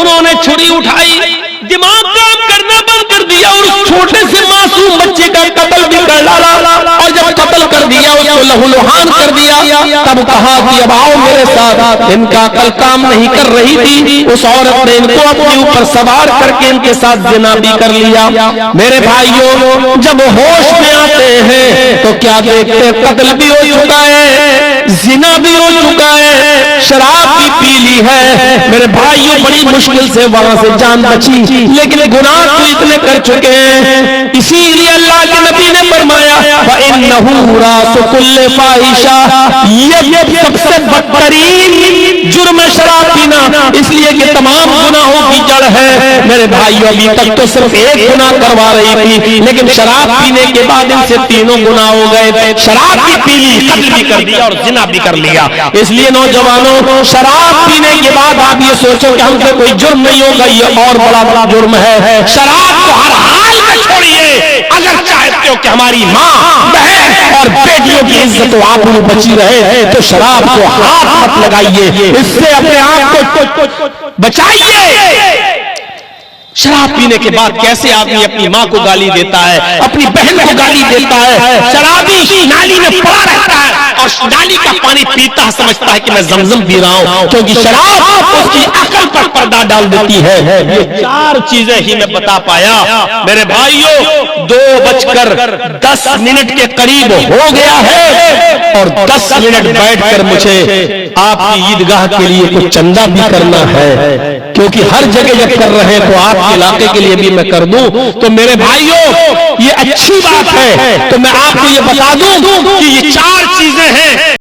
उन्होंने छुरी उठाई, दिमाग काम करना बंद कर दिया और उस छोटे से मासूम बच्चे का कत्ल भी कर डाला, और जब कत्ल कर दिया उसको लहूलुहान कर दिया। तब कहा कि अब आओ मेरे साथ। इनका अकल काम नहीं कर रही थी, उस औरत ने इनको अपने ऊपर सवार करके इनके साथ जिना भी कर लिया। मेरे भाइयों, जब होश में आते हैं तो क्या देखते, कत्ल भी हो चुका है, जिना भी हो चुका है, शराब भी पी ली है। मेरे भाइयों, बड़ी मुश्किल से वहां से जान बची, लेकिन गुनाह तो इतने कर चुके हैं। इसीलिए अल्लाह के नबी ने फरमाया वइन्नहु रासु कुल्ले फाहिशा, ये सबसे बदतरीन जुर्म है शराब पीना, इसलिए कि तमाम गुनाहों की जड़ है। मेरे भाइयों, अभी तक तो सिर्फ एक गुनाह करवा रही थी, लेकिन शराब पीने के बाद इनसे 3 गुनाह हो गए। शराब भी पी ली, कत्ल भी कर दिया और जिना भी कर लिया। इसलिए नौजवानों, शराब पीने के बाद आप ये सोचो कि हमसे कोई जुर्म नहीं होगा, ये और बड़ा जुर्म है। शराब को हर हाल में छोड़िए। अगर चाहते हो कि हमारी माँ, बहन और बेटियों की इज्जत आबरू बची रहे तो शराब को हाथ मत लगाइए, इससे अपने आप को बचाइए। शराब पीने के बाद कैसे आदमी अपनी माँ को गाली देता है, अपनी बहन को गाली देता है। शराबी नाली में पड़ा रहता है और नाली का पानी पीता समझता है कि मैं जमजम पी रहा हूँ, क्योंकि शराब उसकी अकल पर पर्दा डाल देती है। ये 4 चीजें ही मैं बता पाया। मेरे भाइयों, 2:10 के करीब हो गया है, और 10 मिनट बैठकर मुझे आपकी ईदगाह के लिए कुछ चंदा भी करना है, क्योंकि हर जगह जब कर रहे हैं तो आपके इलाके के लिए भी मैं कर दूं। तो मेरे भाइयों, ये अच्छी बात है। तो मैं आपको ये बता दूं कि ये 4 चीजें हैं।